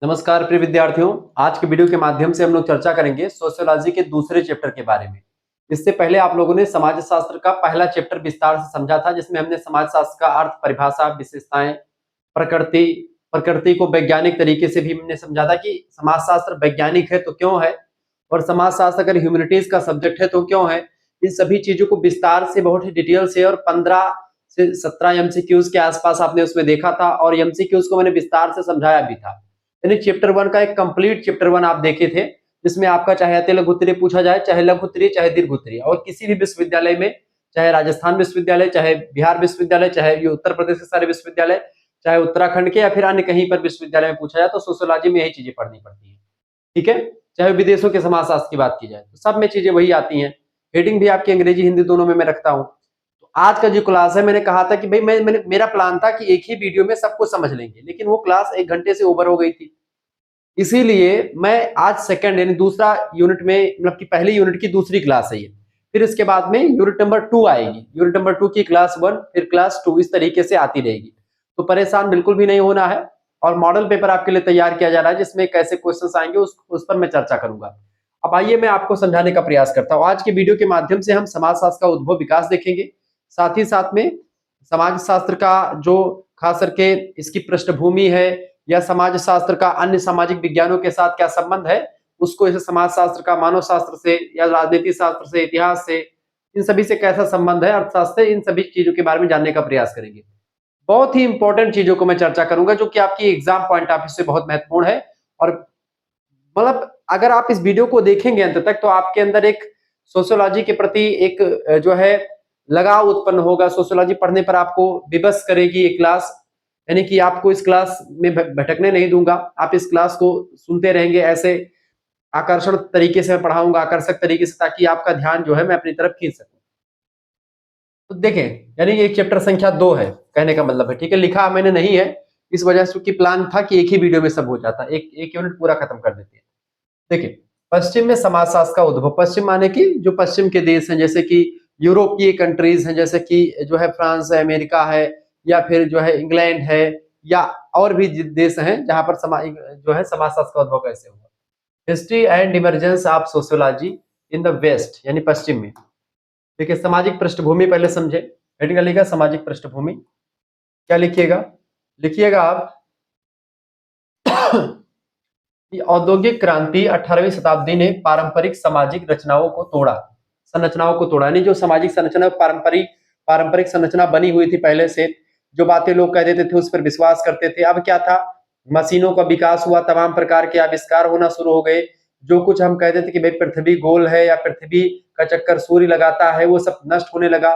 नमस्कार प्रिय विद्यार्थियों। आज के वीडियो के माध्यम से हम लोग चर्चा करेंगे सोशियोलॉजी के दूसरे चैप्टर के बारे में। इससे पहले आप लोगों ने समाज शास्त्र का पहला चैप्टर विस्तार से समझा था, जिसमें हमने समाज शास्त्र का अर्थ, परिभाषा, विशेषताएं, प्रकृति प्रकृति को वैज्ञानिक तरीके से भी हमने समझा था कि समाज शास्त्र वैज्ञानिक है तो क्यों है, और समाज शास्त्र अगर ह्यूमैनिटीज का सब्जेक्ट है तो क्यों है। इन सभी चीजों को विस्तार से, बहुत ही डिटेल से, और 15 से 17 एमसीक्यूज के आसपास आपने उसमें देखा था, और एमसीक्यूज को मैंने विस्तार से समझाया भी था। यानी चैप्टर 1 का एक कंप्लीट चैप्टर 1 आप देखे थे, जिसमें आपका चाहे अति लघु उत्तरीय पूछा जाए, चाहे लघु उत्तरीय, चाहे दीर्घ उत्तरीय, और किसी भी विश्वविद्यालय में, चाहे राजस्थान विश्वविद्यालय, चाहे बिहार विश्वविद्यालय, चाहे ये उत्तर प्रदेश के सारे विश्वविद्यालय, चाहे उत्तराखंड के या फिर अन्य कहीं पर विश्वविद्यालय में पूछा जाए, तो सोशियोलॉजी में यही चीजें पढ़नी पड़ती है। ठीक है, चाहे विदेशों के समाजशास्त्र की बात की जाए तो सब में चीजें वही आती हैं। हेडिंग भी आपकी अंग्रेजी हिंदी दोनों में मैं रखता हूँ। तो आज का जो क्लास है, मैंने कहा था कि भाई मेरा प्लान था कि एक ही वीडियो में सब कुछ समझ लेंगे, लेकिन वो क्लास 1 घंटे से ओवर हो गई थी। इसीलिए मैं आज सेकंड यानी दूसरा यूनिट में, मतलब कि पहली यूनिट की दूसरी क्लास है ये, फिर इसके बाद में यूनिट नंबर 2 आएगी, यूनिट नंबर 2 की क्लास 1, फिर क्लास 2, इस तरीके से आती रहेगी। तो परेशान बिल्कुल भी नहीं होना है, और मॉडल पेपर आपके लिए तैयार किया जा रहा है, जिसमें कैसे क्वेश्चंस आएंगे उस पर मैं चर्चा करूंगा। अब आइए मैं आपको समझाने का प्रयास करता हूं। आज के वीडियो के माध्यम से हम समाजशास्त्र का उद्भव विकास देखेंगे, साथ ही साथ में समाज शास्त्र का जो खास करके इसकी पृष्ठभूमि है, या समाज शास्त्र का अन्य सामाजिक विज्ञानों के साथ क्या संबंध है, उसको इसे समाज शास्त्र का मानव शास्त्र से, या राजनीति शास्त्र से, इतिहास से, इन सभी से कैसा संबंध है, अर्थशास्त्र से, इन सभी चीजों के बारे में जानने का प्रयास करेंगे। बहुत ही इंपॉर्टेंट चीजों को मैं चर्चा करूंगा, जो कि आपकी एग्जाम पॉइंट ऑफ व्यू से बहुत महत्वपूर्ण है। और मतलब अगर आप इस वीडियो को देखेंगे अंत तक, तो आपके अंदर एक सोशियोलॉजी के प्रति एक जो है लगाव उत्पन्न होगा। सोशियोलॉजी पढ़ने पर आपको विवश करेगी ये क्लास, यानी कि आपको इस क्लास में भटकने नहीं दूंगा। आप इस क्लास को सुनते रहेंगे, ऐसे आकर्षण तरीके से मैं पढ़ाऊंगा, आकर्षक तरीके से, ताकि आपका ध्यान जो है मैं अपनी तरफ खींच सकूं। तो देखें, यानी ये चैप्टर संख्या 2 है, कहने का मतलब है। ठीक है, लिखा मैंने नहीं है इस वजह से, क्योंकि प्लान था कि एक ही वीडियो में सब हो जाता, एक यूनिट पूरा खत्म कर देते हैं। देखिए, पश्चिम में समाजशास्त्र का उद्भव। पश्चिम माने कि जो पश्चिम के देश हैं, जैसे कि यूरोपीय कंट्रीज हैं, जैसे कि जो है फ्रांस है, अमेरिका है, या फिर जो है इंग्लैंड है, या और भी देश हैं जहां पर जो है समाजशास्त्र का उद्भव कैसे हुआ। History and emergence of sociology in the west, यानी पश्चिम में। देखिए, सामाजिक पृष्ठभूमि पहले समझे। हेडिंग लिखा सामाजिक पृष्ठभूमि। क्या लिखिएगा? लिखिएगा आप औद्योगिक क्रांति 18वीं शताब्दी ने पारंपरिक सामाजिक रचनाओं को तोड़ा, संरचनाओं को तोड़ा। यानी जो सामाजिक संरचना पारंपरिक संरचना बनी हुई थी पहले से, जो बातें लोग कह देते थे उस पर विश्वास करते थे। अब क्या था, मशीनों का विकास हुआ, तमाम प्रकार के आविष्कार होना शुरू हो गए। जो कुछ हम कहते थे कि भाई पृथ्वी गोल है या पृथ्वी का चक्कर सूर्य लगाता है, वो सब नष्ट होने लगा।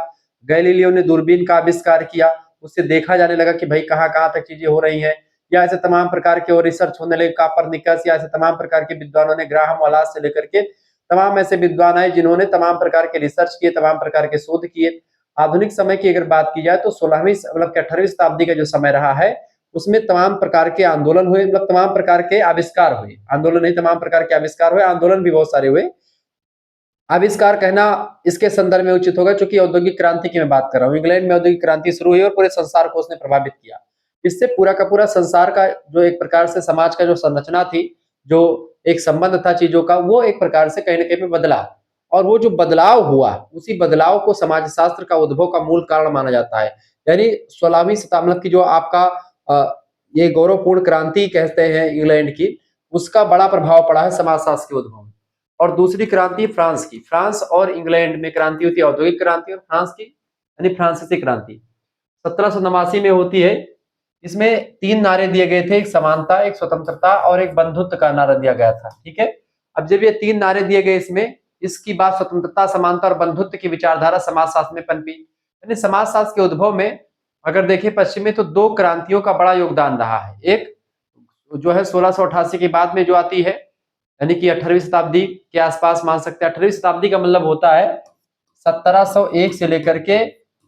गैलीलियो ने दूरबीन का आविष्कार किया, उससे देखा जाने लगा कि भाई कहाँ कहाँ तक चीजें हो रही हैं। या ऐसे तमाम प्रकार के और रिसर्च होने लगे, कापरनिकस, या ऐसे तमाम प्रकार के विद्वानों ने, ग्राहम वालास से लेकर के तमाम ऐसे विद्वान आए जिन्होंने तमाम प्रकार के रिसर्च किए, तमाम प्रकार के शोध किए। आधुनिक समय की अगर बात की जाए तो 16वीं मतलब 18वीं शताब्दी का जो समय रहा है, उसमें तमाम प्रकार के आंदोलन हुए, मतलब तमाम प्रकार के आविष्कार हुए। आंदोलन नहीं, तमाम प्रकार के आविष्कार हुए, आंदोलन भी बहुत सारे हुए। आविष्कार कहना इसके संदर्भ में उचित होगा, क्योंकि औद्योगिक क्रांति की मैं बात कर रहा हूँ। इंग्लैंड में औद्योगिक क्रांति शुरू हुई और पूरे संसार को उसने प्रभावित किया। इससे पूरा का पूरा संसार का जो एक प्रकार से समाज का जो संरचना थी, जो एक संबंध था चीजों का, वो एक प्रकार से कहीं ना कहीं पे बदला। और वो जो बदलाव हुआ, उसी बदलाव को समाजशास्त्र का उद्भव का मूल कारण माना जाता है। यानी 16वीं शताब्दी की जो आपका ये गौरवपूर्ण क्रांति कहते हैं इंग्लैंड की, उसका बड़ा प्रभाव पड़ा है समाजशास्त्र के उद्भव में। और दूसरी क्रांति फ्रांस की। फ्रांस और इंग्लैंड में क्रांति होती है औद्योगिक क्रांति, और फ्रांस की यानी फ्रांसीसी क्रांति 1789 में होती है। इसमें 3 नारे दिए गए थे, एक समानता, एक स्वतंत्रता और एक बंधुत्व का नारा दिया गया था। ठीक है, अब जब ये 3 नारे दिए गए, इसमें इसकी बात स्वतंत्रता, समानता और बंधुत्व की विचारधारा समाजशास्त्र में पनपी। यानी समाजशास्त्र के उद्भव में अगर देखें पश्चिम में, तो 2 क्रांतियों का बड़ा योगदान रहा है। एक जो है 1688 के बाद में जो आती है, यानी कि 18वीं शताब्दी के आसपास मान सकते हैं। 18वीं शताब्दी का मतलब होता है 1701 से लेकर के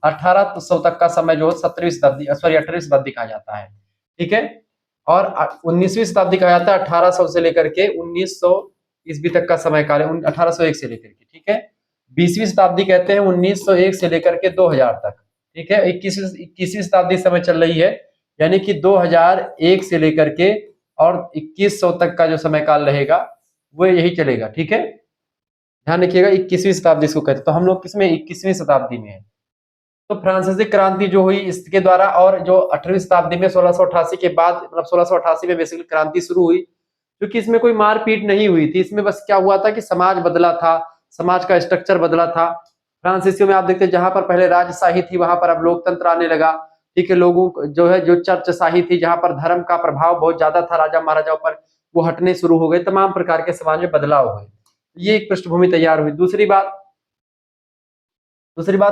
1800 तक का समय, जो 17वीं शताब्दी, सॉरी 18वीं शताब्दी कहा जाता है। ठीक है, और 19वीं शताब्दी कहा जाता है 1800 से लेकर के 1900 ईस्वी तक का समय काल है, 1801 से लेकर के। ठीक है, 20वीं शताब्दी कहते हैं 1901 से लेकर के 2000 तक। ठीक है, 21वीं शताब्दी समय चल रही है, यानी कि 2001 से लेकर के और 2100 तक का जो समय काल रहेगा वो यही चलेगा। ठीक है, ध्यान रखिएगा 21वीं शताब्दी इसको कहते हैं। तो हम लोग किसमें 21वीं शताब्दी में है। तो फ्रांसीसी क्रांति जो हुई इसके द्वारा, और जो 18वीं शताब्दी में 1688 के बाद, मतलब 1688 में बेसिकली क्रांति शुरू हुई, क्योंकि इसमें कोई मारपीट नहीं हुई थी। इसमें बस क्या हुआ था कि समाज बदला था, समाज का स्ट्रक्चर बदला था। फ्रांसीसियों में आप देखते हैं जहां पर पहले राजशाही थी वहां पर अब लोकतंत्र आने लगा। ठीक है, लोगों जो है जो चर्चशाही थी जहां पर धर्म का प्रभाव बहुत ज्यादा था राजा महाराजाओं पर, वो हटने शुरू हो गए। तमाम प्रकार के समाज में बदलाव हुए। ये एक पृष्ठभूमि तैयार हुई। दूसरी बात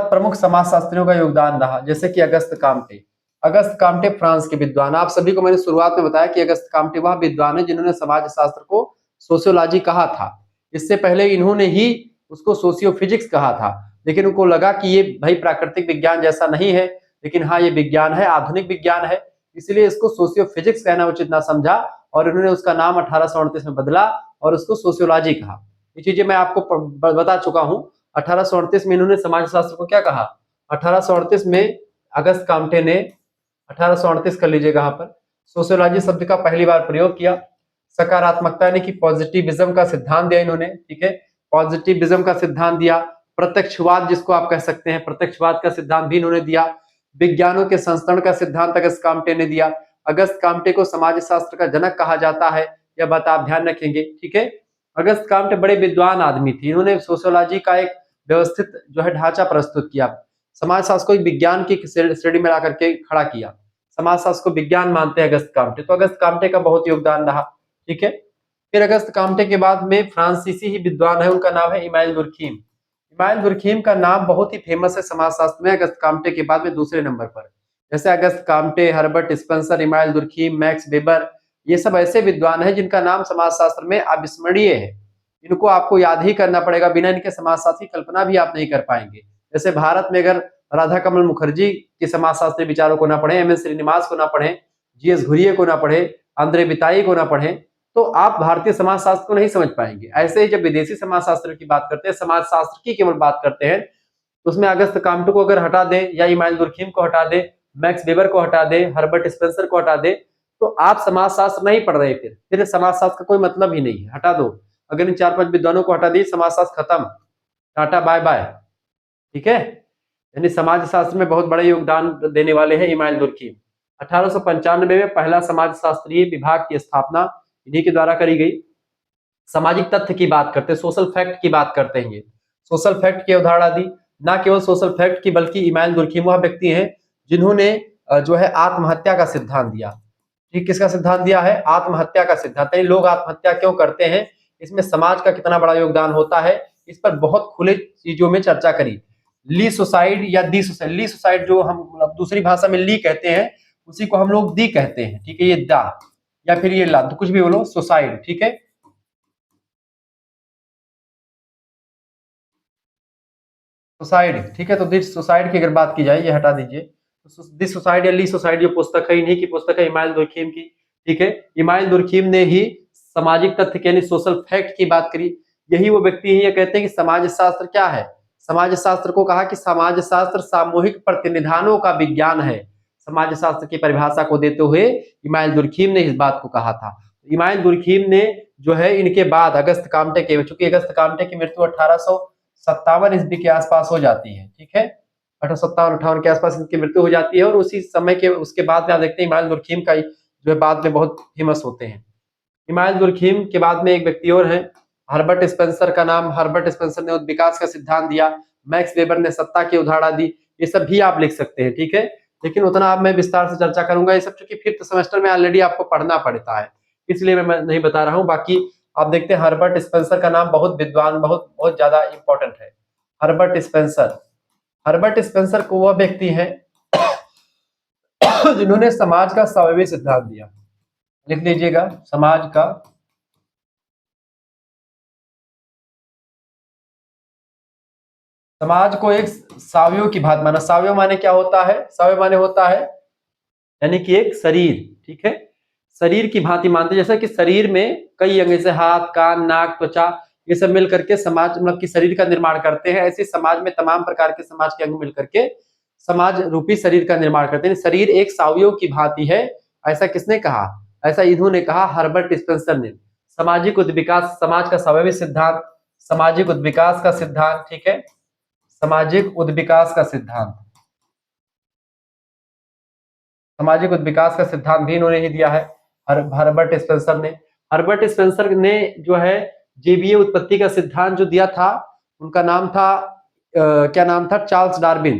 प्रमुख समाजशास्त्रियों का योगदान रहा, जैसे कि Auguste Comte. Auguste Comte France के विद्वान। आप सभी को मैंने शुरुआत में बताया कि अगस्त काम्टे वह विद्वान है जिन्होंने समाजशास्त्र को सोशियोलॉजी कहा था। इससे पहले इन्होंने ही उसको सोशियोफिजिक्स कहा था, लेकिन उनको लगा कि ये भाई प्राकृतिक विज्ञान जैसा नहीं है, लेकिन हाँ ये विज्ञान है, आधुनिक विज्ञान है, इसलिए इसको सोशियोफिजिक्स कहना उचित ना समझा और उन्होंने उसका नाम 1838 में बदला और उसको सोशियोलॉजी कहा। ये चीजें मैं आपको बता चुका हूँ। 1838 में इन्होंने समाजशास्त्र को क्या कहा? 1838 में अगस्त काम्टे ने 1838 कर लीजिएगा यहाँ पर सोशियोलॉजी शब्द का पहली बार प्रयोग किया। सकारात्मकता यानी कि पॉजिटिविज्म का सिद्धांत दिया इन्होंने। ठीक है, पॉजिटिविज्म का सिद्धांत दिया। प्रत्यक्षवाद जिसको आप कह सकते हैं, प्रत्यक्षवाद का सिद्धांत भी इन्होंने दिया। विज्ञानों के संस्करण का सिद्धांत अगस्त काम्टे ने दिया। अगस्त काम्टे को समाजशास्त्र का जनक कहा जाता है, यह बात आप ध्यान रखेंगे। ठीक है, अगस्त काम्टे बड़े विद्वान आदमी थे। इन्होंने सोशियोलॉजी का एक व्यवस्थित जो है ढांचा प्रस्तुत किया। समाजशास्त्र को विज्ञान की श्रेणी में ला करके खड़ा किया। समाजशास्त्र को विज्ञान मानते हैं अगस्त काम्टे, तो अगस्त काम्टे का बहुत योगदान रहा। ठीक है, फिर अगस्त काम्टे के बाद में फ्रांसीसी ही विद्वान है, उनका नाम है इमाइल दुर्खीम। इमाइल दुर्खीम का नाम बहुत ही फेमस है समाजशास्त्र में, अगस्त काम्टे के बाद में दूसरे नंबर पर। जैसे Auguste Comte, Herbert Spencer, Emile Durkheim, Max Weber, ये सब ऐसे विद्वान हैं जिनका नाम समाजशास्त्र में अविस्मरणीय है। इनको आपको याद ही करना पड़ेगा, बिना इनके समाजशास्त्र की कल्पना भी आप नहीं कर पाएंगे। जैसे भारत में अगर राधा कमल मुखर्जी के समाजशास्त्री विचारों को ना पढ़े, एम एस श्रीनिवास को ना पढ़े, जी एस घुरिये को ना पढ़े, आंद्रे बिताई को ना पढ़े, तो आप भारतीय समाजशास्त्र को नहीं समझ पाएंगे। ऐसे ही जब विदेशी समाजशास्त्र की बात करते हैं, समाजशास्त्र की केवल बात करते हैं, तो उसमें अगस्त काम्टे को अगर हटा दें या इमाइल दुर्खीम को हटा दें, मैक्स वेबर को हटा दें, हर्बर्ट स्पेंसर को हटा दें, तो आप समाजशास्त्र नहीं पढ़ रहे। फिर समाजशास्त्र का कोई मतलब ही नहीं है, हटा दो। अगर इन 4-5 विद्वानों को हटा दिए, समाजशास्त्र खत्म, टाटा बाय बाय। ठीक है, यानी समाजशास्त्र में बहुत बड़े योगदान देने वाले हैं इमाइल दुर्खीम। 1895 में पहला समाजशास्त्रीय विभाग की स्थापना इन्हीं के द्वारा करी गई। सामाजिक तथ्य की बात करते हैं, सोशल फैक्ट की बात करते हैं। ये सोशल फैक्ट की अवधारणा दी। ना केवल सोशल फैक्ट की, बल्कि इमाइल दुर्खीम वह व्यक्ति हैं जिन्होंने जो है आत्महत्या का सिद्धांत दिया। ठीक, किसका सिद्धांत दिया है? आत्महत्या का सिद्धांत। लोग आत्महत्या क्यों करते हैं, इसमें समाज का कितना बड़ा योगदान होता है, इस पर बहुत खुले चीजों में चर्चा करी। ली सुसाइड या दी सुसाइड, ली सुसाइड जो हम दूसरी भाषा में ली कहते हैं, उसी को हम लोग दी कहते हैं। ठीक है, ये दा या फिर ये ला, तो कुछ भी बोलो, सुसाइड। ठीक है, सुसाइड। ठीक है, तो दिस सुसाइड की अगर बात की जाए, ये हटा दीजिए, तो दिस सुसाइड या ली सुसाइड जो पुस्तक है, इन्हीं की पुस्तक है, इमाइल दुर्खीम की। ठीक है, इमाइल दुर्खीम ने ही सामाजिक तथ्य यानी सोशल फैक्ट की बात करी। यही वो व्यक्ति है, ये कहते हैं कि समाजशास्त्र क्या है। समाजशास्त्र को कहा कि समाजशास्त्र सामूहिक प्रतिनिधानों का विज्ञान है। समाजशास्त्र की परिभाषा को देते हुए इमाइल दुर्खीम ने इस बात को कहा था। इमाइल दुर्खीम ने जो है इनके बाद अगस्त काम्टे के, चूंकि अगस्त काम्टे की मृत्यु 1857 ईस्वी के आसपास हो जाती है। ठीक है, 1857-58 के आसपास इनकी मृत्यु हो जाती है, और उसी समय के उसके बाद में आप देखते हैं इमाइल दुर्खीम का जो है बाद में बहुत फेमस होते हैं। इमाइल दुर्खीम के बाद में एक व्यक्ति और है, हर्बर्ट स्पेंसर का नाम। हर्बर्ट स्पेंसर ने विकास का सिद्धांत दिया। मैक्स वेबर ने सत्ता की अवधारणा दी। ये सब भी आप लिख सकते हैं। ठीक है, लेकिन उतना अब मैं विस्तार से चर्चा करूंगा। ये सब चूंकि 5th सेमेस्टर में ऑलरेडी आपको पढ़ना पड़ता है, इसलिए मैं नहीं बता रहा हूँ। बाकी आप देखते हैं हर्बर्ट स्पेंसर का नाम बहुत विद्वान, बहुत बहुत ज्यादा इंपॉर्टेंट है। हर्बर्ट स्पेंसर, हर्बर्ट स्पेंसर को वह व्यक्ति है जिन्होंने समाज का साम्यवादी सिद्धांत दिया। लिख लीजिएगा, समाज को एक सावयव की भांति माना। सावयव माने क्या होता है? सावयव माने होता है यानी कि एक शरीर। ठीक है, शरीर की भांति मानते, जैसा कि शरीर में कई अंग, जैसे हाथ, कान, नाक, त्वचा, ये सब मिल करके समाज मतलब कि शरीर का निर्माण करते हैं। ऐसे समाज में तमाम प्रकार के समाज के अंग मिल करके समाज रूपी शरीर का निर्माण करते हैं। शरीर एक सावयव की भांति है, ऐसा किसने कहा? ऐसा इन्होंने कहा हर्बर्ट स्पेंसर ने। सामाजिक उद्विकास, समाज का स्वाभाविक सिद्धांत, सामाजिक उद्विकास का सिद्धांत, ठीक है, सामाजिक उद्विकास का सिद्धांत, सामाजिक उद्विकास का सिद्धांत भी इन्होंने ही दिया है हर्बर्ट स्पेंसर ने। हर्बर्ट स्पेंसर ने जो है जैवीय उत्पत्ति का सिद्धांत जो दिया था, उनका नाम था क्या नाम था, चार्ल्स डार्विन।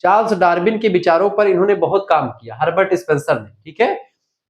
चार्ल्स डार्विन के विचारों पर इन्होंने बहुत काम किया हर्बर्ट स्पेंसर ने, ठीक है।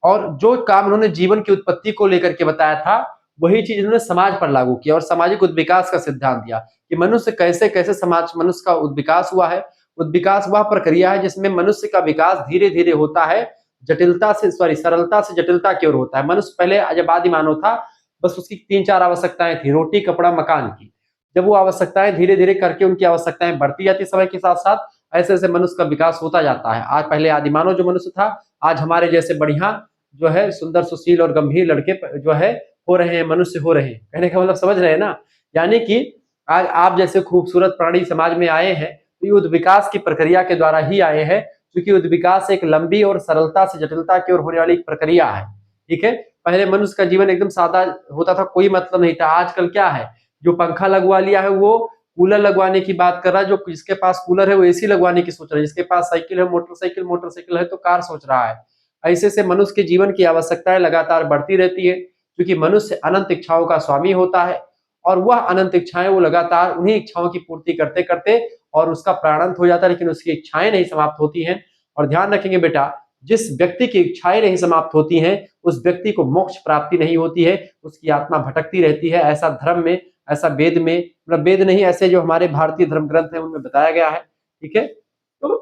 और जो काम उन्होंने जीवन की उत्पत्ति को लेकर के बताया था, वही चीज इन्होंने समाज पर लागू किया और सामाजिक उद्विकास का सिद्धांत दिया कि मनुष्य कैसे कैसे समाज, मनुष्य का उद्विकास हुआ है। उद्विकास वह प्रक्रिया है जिसमें मनुष्य का विकास धीरे धीरे होता है, जटिलता से सरलता से जटिलता की ओर होता है। मनुष्य पहले जब आदि मानव था, बस उसकी 3-4 आवश्यकताएं थी, रोटी, कपड़ा, मकान की। जब वो आवश्यकताएं धीरे धीरे करके उनकी आवश्यकताएं बढ़ती जाती समय के साथ साथ, ऐसे ऐसे मनुष्य का विकास होता जाता है। आज पहले आदि मानव जो मनुष्य था, आज हमारे जैसे बढ़िया जो है सुंदर, सुशील और गंभीर लड़के जो है हो रहे हैं, मनुष्य हो रहे हैं। कहने का मतलब समझ रहे हैं ना, यानी कि आज आप जैसे खूबसूरत प्राणी समाज में आए हैं, तो ये उद्विकास की प्रक्रिया के द्वारा ही आए हैं, क्योंकि उद्विकास एक लंबी और सरलता से जटिलता की ओर होने वाली एक प्रक्रिया है, ठीक है। पहले मनुष्य का जीवन एकदम सादा होता था, कोई मतलब नहीं था। आजकल क्या है, जो पंखा लगवा लिया है वो कूलर लगवाने की बात कर रहा है, जो जिसके पास कूलर है वो एसी लगवाने की सोच रहा है, जिसके पास साइकिल है, मोटरसाइकिल है तो कार सोच रहा है। ऐसे से मनुष्य के जीवन की आवश्यकताएं लगातार बढ़ती रहती है, क्योंकि मनुष्य अनंत इच्छाओं का स्वामी होता है और वह अनंत इच्छाएं वो लगातार उन्हीं इच्छाओं की पूर्ति करते करते और उसका प्राणांत हो जाता है, लेकिन उसकी इच्छाएं नहीं समाप्त होती हैं। और ध्यान रखेंगे बेटा, जिस व्यक्ति की इच्छाएं नहीं समाप्त होती हैं, उस व्यक्ति को मोक्ष प्राप्ति नहीं होती है, उसकी आत्मा भटकती रहती है। ऐसा धर्म में, ऐसा वेद में, मतलब वेद नहीं, ऐसे जो हमारे भारतीय धर्म ग्रंथ है उनमें बताया गया है, ठीक है। तो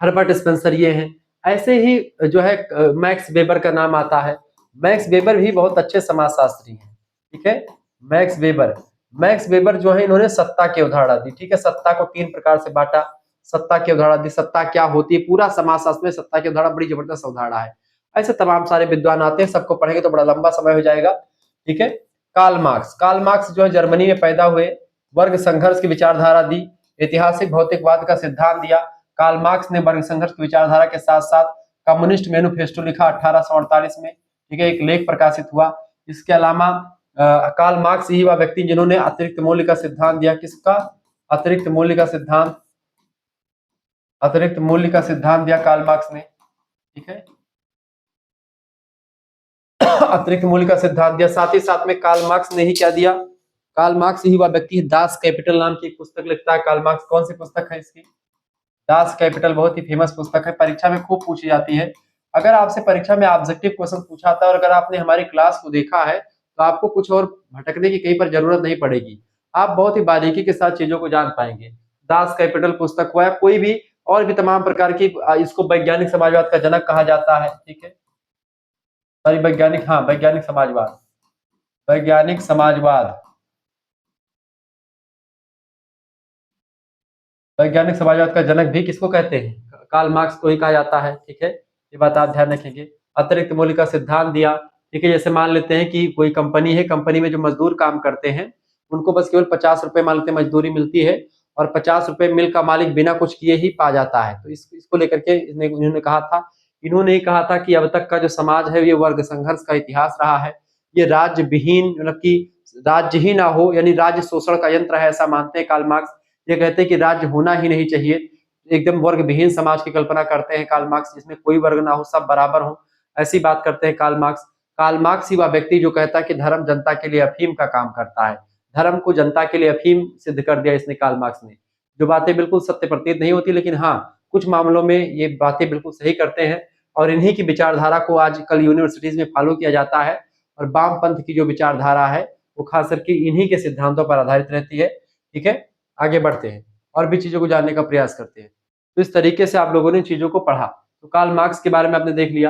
हर्बर्ट स्पेंसर ये हैं। ऐसे ही जो है मैक्स वेबर का नाम आता है। मैक्स वेबर भी बहुत अच्छे समाजशास्त्री हैं, ठीक है। मैक्स वेबर जो है, इन्होंने सत्ता की अवधारणा दी, ठीक है। सत्ता को 3 प्रकार से बांटा, सत्ता की अवधारणा दी, सत्ता क्या होती है, पूरा समाजशास्त्र में सत्ता की अवधारणा बड़ी जबरदस्त अवधारणा है। ऐसे तमाम सारे विद्वान आते हैं, सबको पढ़ेंगे तो बड़ा लंबा समय हो जाएगा, ठीक है। कार्ल मार्क्स जो है जर्मनी में पैदा हुए, वर्ग संघर्ष की विचारधारा दी, ऐतिहासिक भौतिकवाद का सिद्धांत दिया। कार्ल मार्क्स ने वर्ग संघर्ष की विचारधारा के साथ साथ कम्युनिस्ट मैनिफेस्टो लिखा 1848 में, ठीक है, एक लेख प्रकाशित हुआ। इसके अलावा कार्ल मार्क्स ही वह व्यक्ति जिन्होंने अतिरिक्त मूल्य का सिद्धांत दिया। किसका? अतिरिक्त मूल्य का सिद्धांत, अतिरिक्त मूल्य का सिद्धांत दिया कार्ल मार्क्स ने, ठीक है। अतिरिक्त मूल्य का सिद्धांत दिया। साथ ही साथ में कार्ल मार्क्स ने ही क्या दिया, कार्ल मार्क्स ही वह व्यक्ति है, दास कैपिटल नाम की एक पुस्तक लिखता है कार्ल मार्क्स। कौन सी पुस्तक है इसकी? दास कैपिटल, बहुत ही फेमस पुस्तक है, परीक्षा में खूब पूछी जाती है। अगर आपसे परीक्षा में ऑब्जेक्टिव क्वेश्चन पूछा था और अगर आपने हमारी क्लास को देखा है, तो आपको कुछ और भटकने की कहीं पर जरूरत नहीं पड़ेगी, आप बहुत ही बारीकी के साथ चीजों को जान पाएंगे। दास कैपिटल पुस्तक हुआ, कोई भी और भी तमाम प्रकार की, इसको वैज्ञानिक समाजवाद का जनक कहा जाता है, ठीक है। सॉरी, वैज्ञानिक, हाँ, वैज्ञानिक समाजवाद, वैज्ञानिक समाजवाद, वैज्ञानिक समाजवाद का जनक भी किसको कहते हैं? कार्ल मार्क्स को ही कहा जाता है, ठीक है। ये बात आप ध्यान रखेंगे। अतिरिक्त मूल्य का सिद्धांत दिया, ठीक है। जैसे मान लेते हैं कि कोई कंपनी है, कंपनी में जो मजदूर काम करते हैं उनको बस केवल 50 रुपए मान लेते हैं मजदूरी मिलती है, और 50 रुपए मिल का मालिक बिना कुछ किए ही पा जाता है। तो इसको लेकर के इन्होंने कहा था, इन्होंने ही कहा था कि अब तक का जो समाज है ये वर्ग संघर्ष का इतिहास रहा है, ये राज्य विहीन, मतलब कि राज्य ही ना हो, यानी राज्य शोषण का यंत्र है, ऐसा मानते हैं कार्ल मार्क्स। ये कहते हैं कि राज्य होना ही नहीं चाहिए, एकदम वर्ग विहीन समाज की कल्पना करते हैं कार्ल मार्क्स, जिसमें कोई वर्ग ना हो, सब बराबर हो, ऐसी बात करते हैं कार्ल मार्क्स। कार्ल मार्क्स ही वह व्यक्ति जो कहता है कि धर्म जनता के लिए अफीम का काम करता है, धर्म को जनता के लिए अफीम सिद्ध कर दिया इसने, कार्ल मार्क्स ने। जो बातें बिल्कुल सत्य प्रतीत नहीं होती, लेकिन हाँ, कुछ मामलों में ये बातें बिल्कुल सही करते हैं, और इन्हीं की विचारधारा को आजकल यूनिवर्सिटीज में फॉलो किया जाता है। और वामपंथ की जो विचारधारा है वो खास करके इन्हीं के सिद्धांतों पर आधारित रहती है, ठीक है। आगे बढ़ते हैं और भी चीजों को जानने का प्रयास करते हैं। तो इस तरीके से आप लोगों ने चीजों को पढ़ा। तो कार्ल मार्क्स के बारे में आपने देख लिया।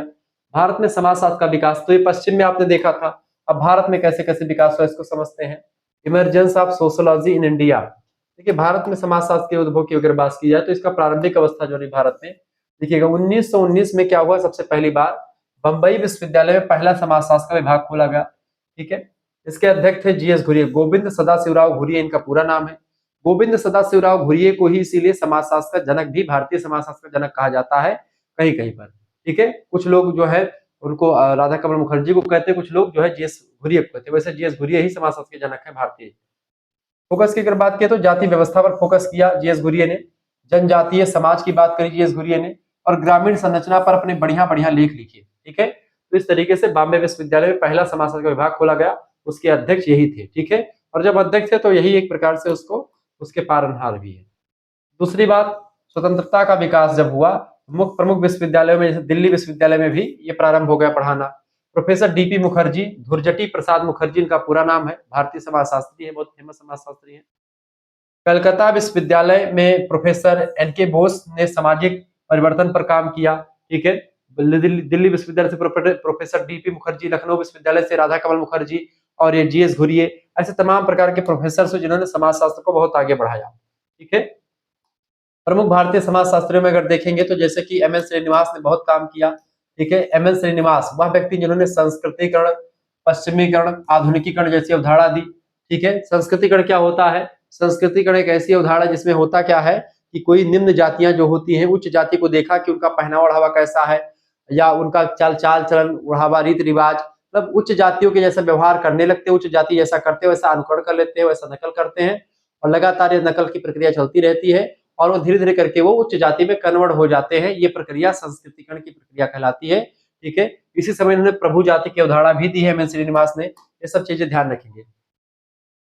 भारत में समाजशास्त्र का विकास, तो ये पश्चिम में आपने देखा था, अब भारत में कैसे कैसे विकास हुआ इसको समझते हैं। Emergence of sociology in India. देखिए, भारत में समाजशास्त्र के उद्भव की अगर बात की जाए तो इसका प्रारंभिक अवस्था जो रही भारत में, देखिएगा 1919 में क्या हुआ, सबसे पहली बार बंबई विश्वविद्यालय में पहला समाजशास्त्र का विभाग खोला गया, ठीक है। इसके अध्यक्ष थे जीएस घुरिये, गोविंद सदाशिवराव घुरिये इनका पूरा नाम है। गोविंद सदाशिवराव घुरिये को ही इसीलिए समाजशास्त्र का जनक भी, भारतीय समाजशास्त्र का जनक कहा जाता है कहीं कहीं पर, ठीक है। कुछ लोग जो है उनको राधा कमल मुखर्जी को कहते हैं, कुछ लोग जो है जीएस घुरिये को कहते हैं। वैसे जीएस घुरिये ही समाजशास्त्र के जनक है भारतीय। फोकस की अगर बात करें तो जाति व्यवस्था पर फोकस किया जीएस घुरिये ने, जनजातीय समाज की बात करी जीएस घुरिये ने, और ग्रामीण संरचना पर अपने बढ़िया बढ़िया लेख लिखे। ठीक है, तो इस तरीके से बॉम्बे विश्वविद्यालय में पहला समाजशास्त्र का विभाग खोला गया, उसके अध्यक्ष यही थे। ठीक है, और जब अध्यक्ष थे तो यही एक प्रकार से उसको उसके पालनहार भी है। दूसरी बात, स्वतंत्रता का विकास जब हुआ, मुख्य प्रमुख विश्वविद्यालयों में जैसे दिल्ली विश्वविद्यालय में भी ये प्रारंभ हो गया पढ़ाना। प्रोफेसर डीपी मुखर्जी, धुरजटी प्रसाद मुखर्जी इनका पूरा नाम है, भारतीय समाजशास्त्री है, बहुत फेमस समाजशास्त्री है। कलकत्ता विश्वविद्यालय में प्रोफेसर एनके बोस ने सामाजिक परिवर्तन पर काम किया। ठीक है, दिल्ली विश्वविद्यालय से प्रोफेसर डीपी मुखर्जी, लखनऊ विश्वविद्यालय से राधा कमल मुखर्जी, और ये जीएस घुरिये, ऐसे तमाम प्रकार के प्रोफेसर हैं जिन्होंने समाजशास्त्र को बहुत आगे बढ़ाया। ठीक है, प्रमुख भारतीय समाजशास्त्रियों में अगर देखेंगे तो जैसे कि एम एन श्रीनिवास ने बहुत काम किया। ठीक है, एम एन श्रीनिवास वह व्यक्ति जिन्होंने संस्कृतिकरण, पश्चिमीकरण, आधुनिकीकरण जैसी अवधारणा दी। ठीक है, संस्कृतिकरण क्या होता है? संस्कृतिकरण एक ऐसी अवधारणा जिसमें होता क्या है कि कोई निम्न जातियां जो होती हैं, उच्च जाति को देखा कि उनका पहनावा ओढ़ावा कैसा है, या उनका चाल चलन, ओढ़ावा, रीति रिवाज, मतलब उच्च जातियों के जैसा व्यवहार करने लगते हैं, उच्च जाति जैसा करते हैं वैसा अनुकरण कर लेते हैं, वैसा नकल करते हैं, और लगातार ये नकल की प्रक्रिया चलती रहती है, और वो धीरे धीरे करके वो उच्च जाति में कन्वर्ट हो जाते हैं। ये प्रक्रिया संस्कृतिकरण की प्रक्रिया कहलाती है। ठीक है, इसी समय इन्होंने प्रभु जाति की अवधारणा भी दी है एम एन श्रीनिवास ने। ये सब चीजें ध्यान रखेंगे।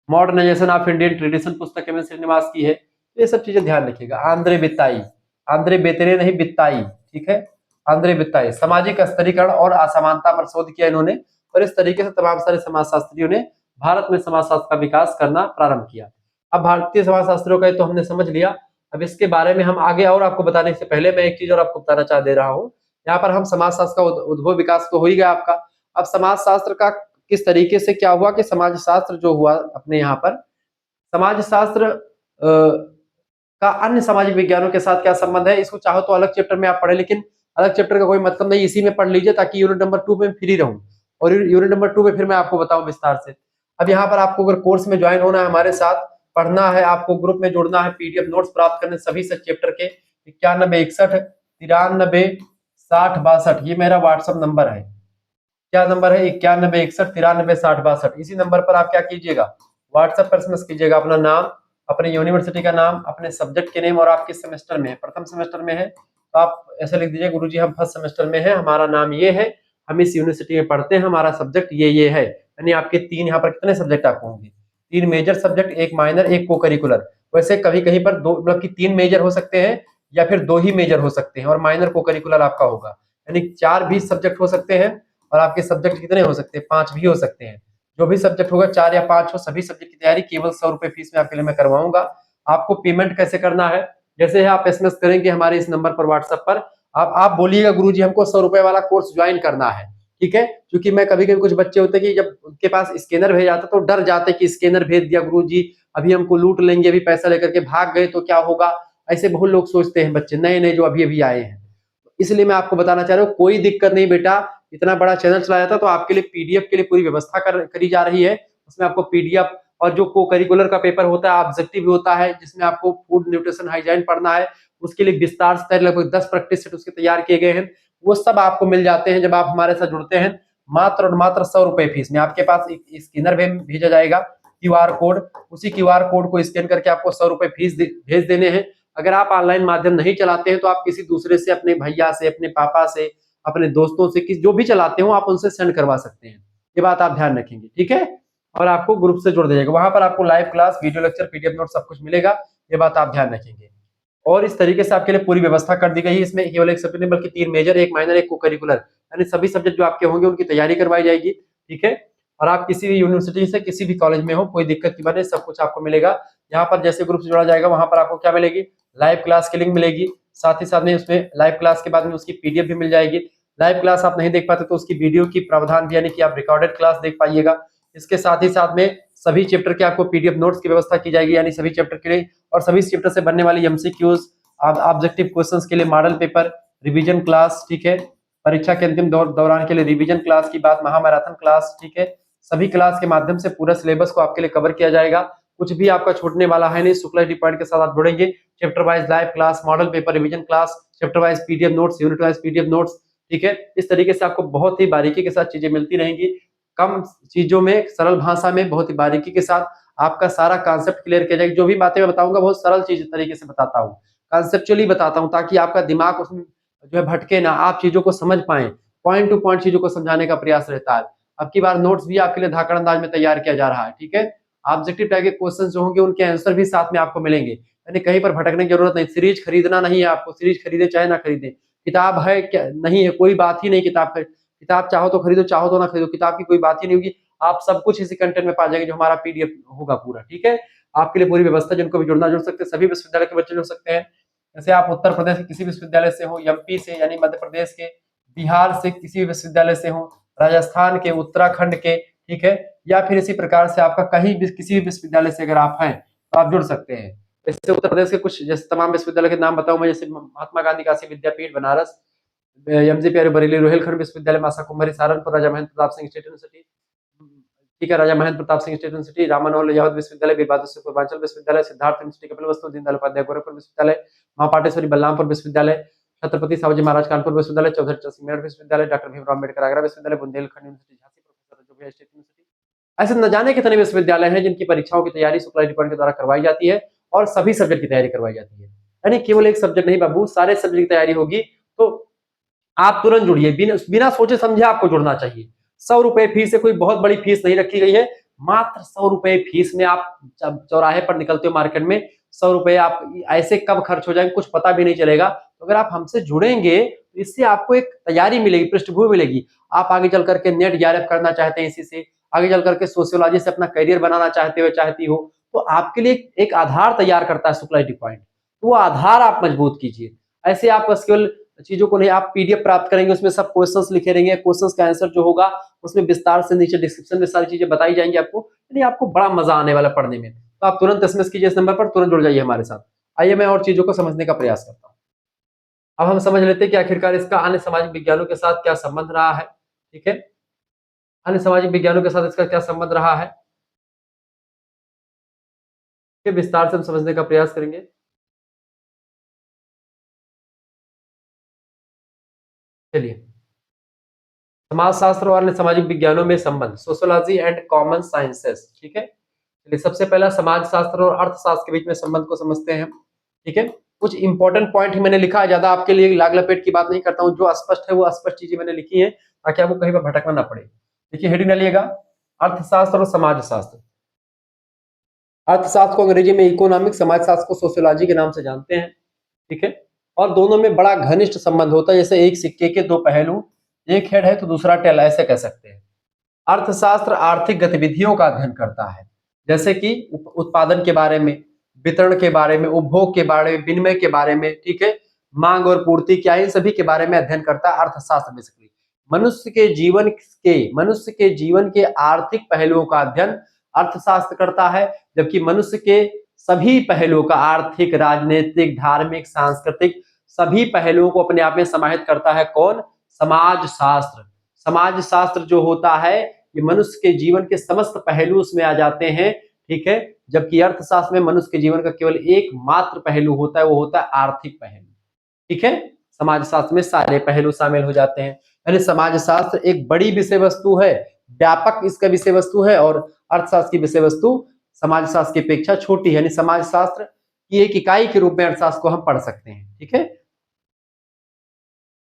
मॉडर्नाइजेशन ऑफ इंडियन ट्रेडिशन पुस्तक एम एन श्रीनिवास की है, ये सब चीजें ध्यान रखिएगा। आंद्रे बित्ताई, आंद्रे बेतेरे नहीं, बित्ताई। ठीक है, आंद्रे बित्ताई, सामाजिक स्तरीकरण और असमानता पर शोध किया इन्होंने, और इस तरीके से तमाम सारे समाजशास्त्रियों ने भारत में समाजशास्त्र का विकास करना प्रारंभ किया। अब भारतीय समाजशास्त्रियों का तो हमने समझ लिया। अब इसके बारे में हम आगे और आपको बताने से पहले मैं एक चीज और आपको बताना चाह दे रहा हूँ। यहाँ पर हम समाजशास्त्र का उद्भव विकास तो हो ही गया आपका। अब समाजशास्त्र का किस तरीके से क्या हुआ कि समाजशास्त्र जो हुआ अपने यहाँ पर, समाजशास्त्र का अन्य सामाजिक विज्ञानों के साथ क्या संबंध है, इसको चाहो तो अलग चैप्टर में आप पढ़े, लेकिन अलग चैप्टर का कोई मतलब नहीं, इसी में पढ़ लीजिए ताकि यूनिट नंबर 2 में फ्री रहूं, और यूनिट नंबर 2 में फिर मैं आपको बताऊं विस्तार से। अब यहाँ पर आपको अगर कोर्स में ज्वाइन होना है, हमारे साथ पढ़ना है, आपको ग्रुप में जुड़ना है, पीडीएफ नोट्स प्राप्त करने सभी सब चैप्टर के 9161936062, ये मेरा व्हाट्सएप नंबर है। क्या नंबर है? 9161936062। इसी नंबर पर आप क्या कीजिएगा, व्हाट्सएप पर मैसेज कीजिएगा अपना नाम, अपने यूनिवर्सिटी का नाम, अपने सब्जेक्ट के नेम, और आप किस सेमेस्टर में है। प्रथम सेमेस्टर में है तो आप ऐसे लिख दीजिए, गुरुजी हम फर्स्ट सेमेस्टर में है, हमारा नाम ये है, हम इस यूनिवर्सिटी में पढ़ते हैं, हमारा सब्जेक्ट ये है। यानी आपके तीन यहाँ पर कितने सब्जेक्ट आपको होंगे? 3 मेजर सब्जेक्ट, 1 माइनर, 1 को करिकुलर। वैसे कभी कहीं पर दो, मतलब कि 3 मेजर हो सकते हैं या फिर 2 ही मेजर हो सकते हैं, और माइनर को करिकुलर आपका होगा। यानी 4 भी सब्जेक्ट हो सकते हैं, और आपके सब्जेक्ट कितने हो सकते हैं? 5 भी हो सकते हैं। जो भी सब्जेक्ट होगा 4 या 5 हो, सभी सब्जेक्ट की तैयारी केवल 100 रुपए फीस में आपके लिए मैं करवाऊंगा। आपको पेमेंट कैसे करना है? जैसे आप एसएमएस करेंगे हमारे इस नंबर पर, व्हाट्सएप पर, आप बोलिएगा गुरुजी हमको 100 रुपए वाला कोर्स ज्वाइन करना है। ठीक है, क्योंकि मैं कभी कभी कुछ बच्चे होते हैं कि जब उनके पास स्कैनर भेज जाता तो डर जाते कि स्कैनर भेज दिया गुरुजी, अभी हमको लूट लेंगे, अभी पैसा लेकर के भाग गए तो क्या होगा। ऐसे बहुत लोग सोचते हैं, बच्चे नए नए जो अभी अभी आए हैं। इसलिए मैं आपको बताना चाह रहा हूँ, कोई दिक्कत नहीं बेटा, इतना बड़ा चैनल चलाया था तो आपके लिए पीडीएफ के लिए पूरी व्यवस्था करी जा रही है। उसमें आपको पीडीएफ और जो को करिकुलर का पेपर होता है, ऑब्जेक्टिव भी होता है, जिसमें आपको फूड न्यूट्रिशन हाइजीन पढ़ना है, उसके लिए विस्तार से लगभग 10 प्रैक्टिस सेट उसके तैयार किए गए हैं। वो सब आपको मिल जाते हैं जब आप हमारे साथ जुड़ते हैं, मात्र और मात्र 100 रुपए फीस में। आपके पास एक स्कैनर भेजा जाएगा, क्यूआर कोड, उसी क्यूआर कोड को स्कैन करके आपको 100 रुपए फीस भेज देने हैं। अगर आप ऑनलाइन माध्यम नहीं चलाते हैं तो आप किसी दूसरे से, अपने भैया से, अपने पापा से, अपने दोस्तों से, किसी जो भी चलाते हो आप उनसे सेंड करवा सकते हैं। ये बात आप ध्यान रखेंगे, ठीक है। और आपको ग्रुप से जोड़ दीजिएगा, वहां पर आपको live class, video lecture, PDF note सब कुछ मिलेगा। ये बात आप ध्यान रखेंगे। और इस तरीके से आपके लिए पूरी व्यवस्था कर दी गई है। इसमें केवल एक सब्जेक्ट नहीं बल्कि 3 मेजर, 1 माइनर, 1 को करिकुलर, यानी सभी सब्जेक्ट जो आपके होंगे उनकी तैयारी करवाई जाएगी, ठीक है। और आप किसी भी यूनिवर्सिटी से, किसी भी कॉलेज में हो, कोई दिक्कत की बात नहीं, सब कुछ आपको मिलेगा। यहाँ पर जैसे ग्रुप से जोड़ा जाएगा वहां पर आपको क्या मिलेगी, लाइव क्लास की लिंक मिलेगी, साथ ही साथ में उसमें लाइव क्लास के बाद में उसकी पीडीएफ भी मिल जाएगी। लाइव क्लास आप नहीं देख पाते तो उसकी वीडियो की प्रावधान भी, यानी कि आप रिकॉर्डेड क्लास देख पाइएगा। इसके साथ ही साथ में सभी चैप्टर के आपको पीडीएफ नोट्स की व्यवस्था की जाएगी, यानी सभी चैप्टर के लिए, और सभी चैप्टर से बनने वाली एमसीक्यूज, ऑब्जेक्टिव क्वेश्चंस के लिए मॉडल पेपर, रिवीजन क्लास, ठीक है। परीक्षा के अंतिम दौरान के लिए रिवीजन क्लास की बात, महामैराथन क्लास, ठीक है। सभी क्लास के माध्यम से पूरा सिलेबस को आपके लिए कवर किया जाएगा, कुछ भी आपका छूटने वाला है नहीं। शुक्ला डी पॉइंट के साथ आप जुड़ेंगे, chapter wise live class, model paper, revision class, chapter wise PDF notes, unit wise PDF notes, ठीक है। इस तरीके से आपको बहुत ही बारीकी के साथ चीजें मिलती रहेंगी, कम चीजों में सरल भाषा में बहुत ही बारीकी के साथ आपका सारा कॉन्सेप्ट क्लियर किया जाएगा। जो भी बातें मैं बताऊंगा बहुत सरल चीज तरीके से बताता हूँ, कॉन्सेप्चुअली बताता हूँ, ताकि आपका दिमाग उसमें जो है भटके ना, आप चीजों को समझ पाए। पॉइंट टू पॉइंट चीजों को समझाने का प्रयास रहता है। अब की बार नोट्स भी आपके लिए धाकड़ अंदाज में तैयार किया जा रहा है, ठीक है। ऑब्जेक्टिव टाइप के क्वेश्चन जो होंगे उनके आंसर भी साथ में आपको मिलेंगे, यानी कहीं पर भटकने की जरूरत नहीं। सीरीज खरीदना नहीं है आपको, सीरीज खरीदे चाहे ना खरीदे, किताब है क्या नहीं है, कोई बात ही नहीं। किताब चाहो तो खरीदो, चाहो तो ना खरीदो, किताब की कोई बात ही नहीं होगी। आप सब कुछ इसी कंटेंट में पा जाएंगे जो हमारा पीडीएफ होगा पूरा, ठीक है। आपके लिए पूरी व्यवस्था, जिनको भी जुड़ना जुड़ सकते हैं, सभी विश्वविद्यालय के बच्चे जुड़ सकते हैं। जैसे आप उत्तर प्रदेश के किसी विश्वविद्यालय से हो, एमपी से यानी मध्य प्रदेश के, बिहार से किसी भी विश्वविद्यालय से हो, राजस्थान के, उत्तराखंड के, ठीक है, या फिर इसी प्रकार से आपका कहीं भी किसी भी विश्वविद्यालय से अगर आप हैं तो आप जुड़ सकते हैं। जैसे उत्तर प्रदेश के कुछ जैसे तमाम विश्वविद्यालय के नाम बताऊं मैं, जैसे महात्मा गांधी काशी विद्यापीठ बनारस, एमजीपी अरे बरेली, रोहिलखंड विश्वविद्यालय, मासा कुमारी सहारनपुर, राजा महेंद्र प्रताप सिंह स्टेट यूनिवर्सिटी, ठीक है, राजा महेंद्र प्रताप सिंह स्टेट यूनिवर्सिटी, रामानोहर लोहिया विश्वविद्यालय, वीर बहादुर पूर्वांचल विश्वविद्यालय, सिद्धार्थ यूनिवर्सिटी कपिलवस्तु, दीनदयाल उपाध्याय गोरखपुर विश्वविद्यालय, मां पाटेश्वरी बलरामपुर विश्वविद्यालय, छत्रपति शिवाजी महाराज कानपुर विश्वविद्यालय, चौधरी चरण सिंह मेरठ विश्वविद्यालय, डॉक्टर भीमराव अम्बेडकर आगरा विश्वविद्यालय, Bundelkhand university Jhansi, professor Ranju state university. ऐसे न जाने कितने विश्वविद्यालय हैं जिनकी परीक्षाओं की तैयारी शुक्ला डिपार्टमेंट के द्वारा करवाई जाती है, और सभी सब्जेक्ट की तैयारी करवाई जाती है, यानी केवल एक सब्जेक्ट नहीं बाबू, सारे सब्जेक्ट की तैयारी होगी। तो आप तुरंत जुड़िए, बिना सोचे समझे आपको जुड़ना चाहिए। 100 रुपए फीस है, कोई बहुत बड़ी फीस नहीं रखी गई है, मात्र 100 रुपए फीस में आप जब चौराहे पर निकलते हो मार्केट में, 100 रुपए आप ऐसे कब खर्च हो जाएंगे कुछ पता भी नहीं चलेगा। तो अगर आप हमसे जुड़ेंगे तो इससे आपको एक तैयारी मिलेगी, पृष्ठभूमि मिलेगी। आप आगे चल करके नेट जीआरएफ करना चाहते हैं, इसी से आगे चल करके सोशियोलॉजी से अपना करियर बनाना चाहते हो, चाहती हो, तो आपके लिए एक आधार तैयार करता है शुक्ला आईटी पॉइंट। तो वो आधार आप मजबूत कीजिए। ऐसे आप बस केवल चीजों को नहीं, आप पीडीएफ प्राप्त करेंगे, उसमें सब क्वेश्चंस लिखे रहेंगे, क्वेश्चंस का आंसर जो होगा उसमें विस्तार से नीचे डिस्क्रिप्शन में सारी चीजें बताई जाएंगी आपको, यानी आपको बड़ा मजा आने वाला पढ़ने में। तो आप तुरंत एसएमएस कीजिए इस नंबर पर, तुरंत जुड़ जाइए हमारे साथ। आइए मैं और चीजों को समझने का प्रयास करता हूँ। अब हम समझ लेते हैं कि आखिरकार इसका अन्य सामाजिक विज्ञानों के साथ क्या संबंध रहा है, ठीक है। अन्य सामाजिक विज्ञानों के साथ इसका क्या संबंध रहा है, विस्तार से हम समझने का प्रयास करेंगे। चलिए, समाजशास्त्र और अन्य सामाजिक विज्ञानों में संबंध, सोशियोलॉजी एंड कॉमन साइंसेस, ठीक है। चलिए, सबसे पहला समाजशास्त्र और अर्थशास्त्र के बीच में संबंध को समझते हैं, ठीक है। कुछ इंपॉर्टेंट पॉइंट ही मैंने लिखा है, ज्यादा आपके लिए लाग लपेट की बात नहीं करता हूं, जो अस्पष्ट है वो अस्पष्ट चीजें मैंने लिखी है ताकि आपको कहीं पर भटकना ना पड़े। देखिए हेडिंग डालिएगा, अर्थशास्त्र और समाजशास्त्र। अर्थशास्त्र को अंग्रेजी में इकोनॉमिक, समाजशास्त्र को सोशियोलॉजी के नाम से जानते हैं, ठीक है। और दोनों में बड़ा घनिष्ठ संबंध होता है, जैसे एक सिक्के के दो पहलू, एक हेड है तो दूसरा टेल, ऐसे कह सकते हैं। अर्थशास्त्र आर्थिक गतिविधियों का अध्ययन करता है, जैसे कि उत्पादन के बारे में, वितरण के बारे में, उपभोग के बारे में, विनिमय के बारे में, ठीक है, मांग और पूर्ति क्या, इन सभी के बारे में अध्ययन करता है अर्थशास्त्र। बेसिकली मनुष्य के जीवन के आर्थिक पहलुओं का अध्ययन अर्थशास्त्र करता है, जबकि मनुष्य के सभी पहलुओं का, आर्थिक, राजनीतिक, धार्मिक, सांस्कृतिक, सभी पहलुओं को अपने आप में समाहित करता है कौन, समाजशास्त्र। समाजशास्त्र जो होता है ये मनुष्य के जीवन के समस्त पहलू उसमें आ जाते हैं, ठीक है, जबकि अर्थशास्त्र में मनुष्य के जीवन का केवल एकमात्र पहलू होता है, वो होता है आर्थिक पहलू, ठीक है। समाजशास्त्र में सारे पहलू शामिल हो जाते हैं, यानी समाजशास्त्र एक बड़ी विषय वस्तु है, व्यापक इसका विषय वस्तु है, और अर्थशास्त्र की विषय वस्तु समाजशास्त्र की अपेक्षा छोटी है, यानी समाजशास्त्र की एक इकाई के रूप में अर्थशास्त्र को हम पढ़ सकते हैं, ठीक है।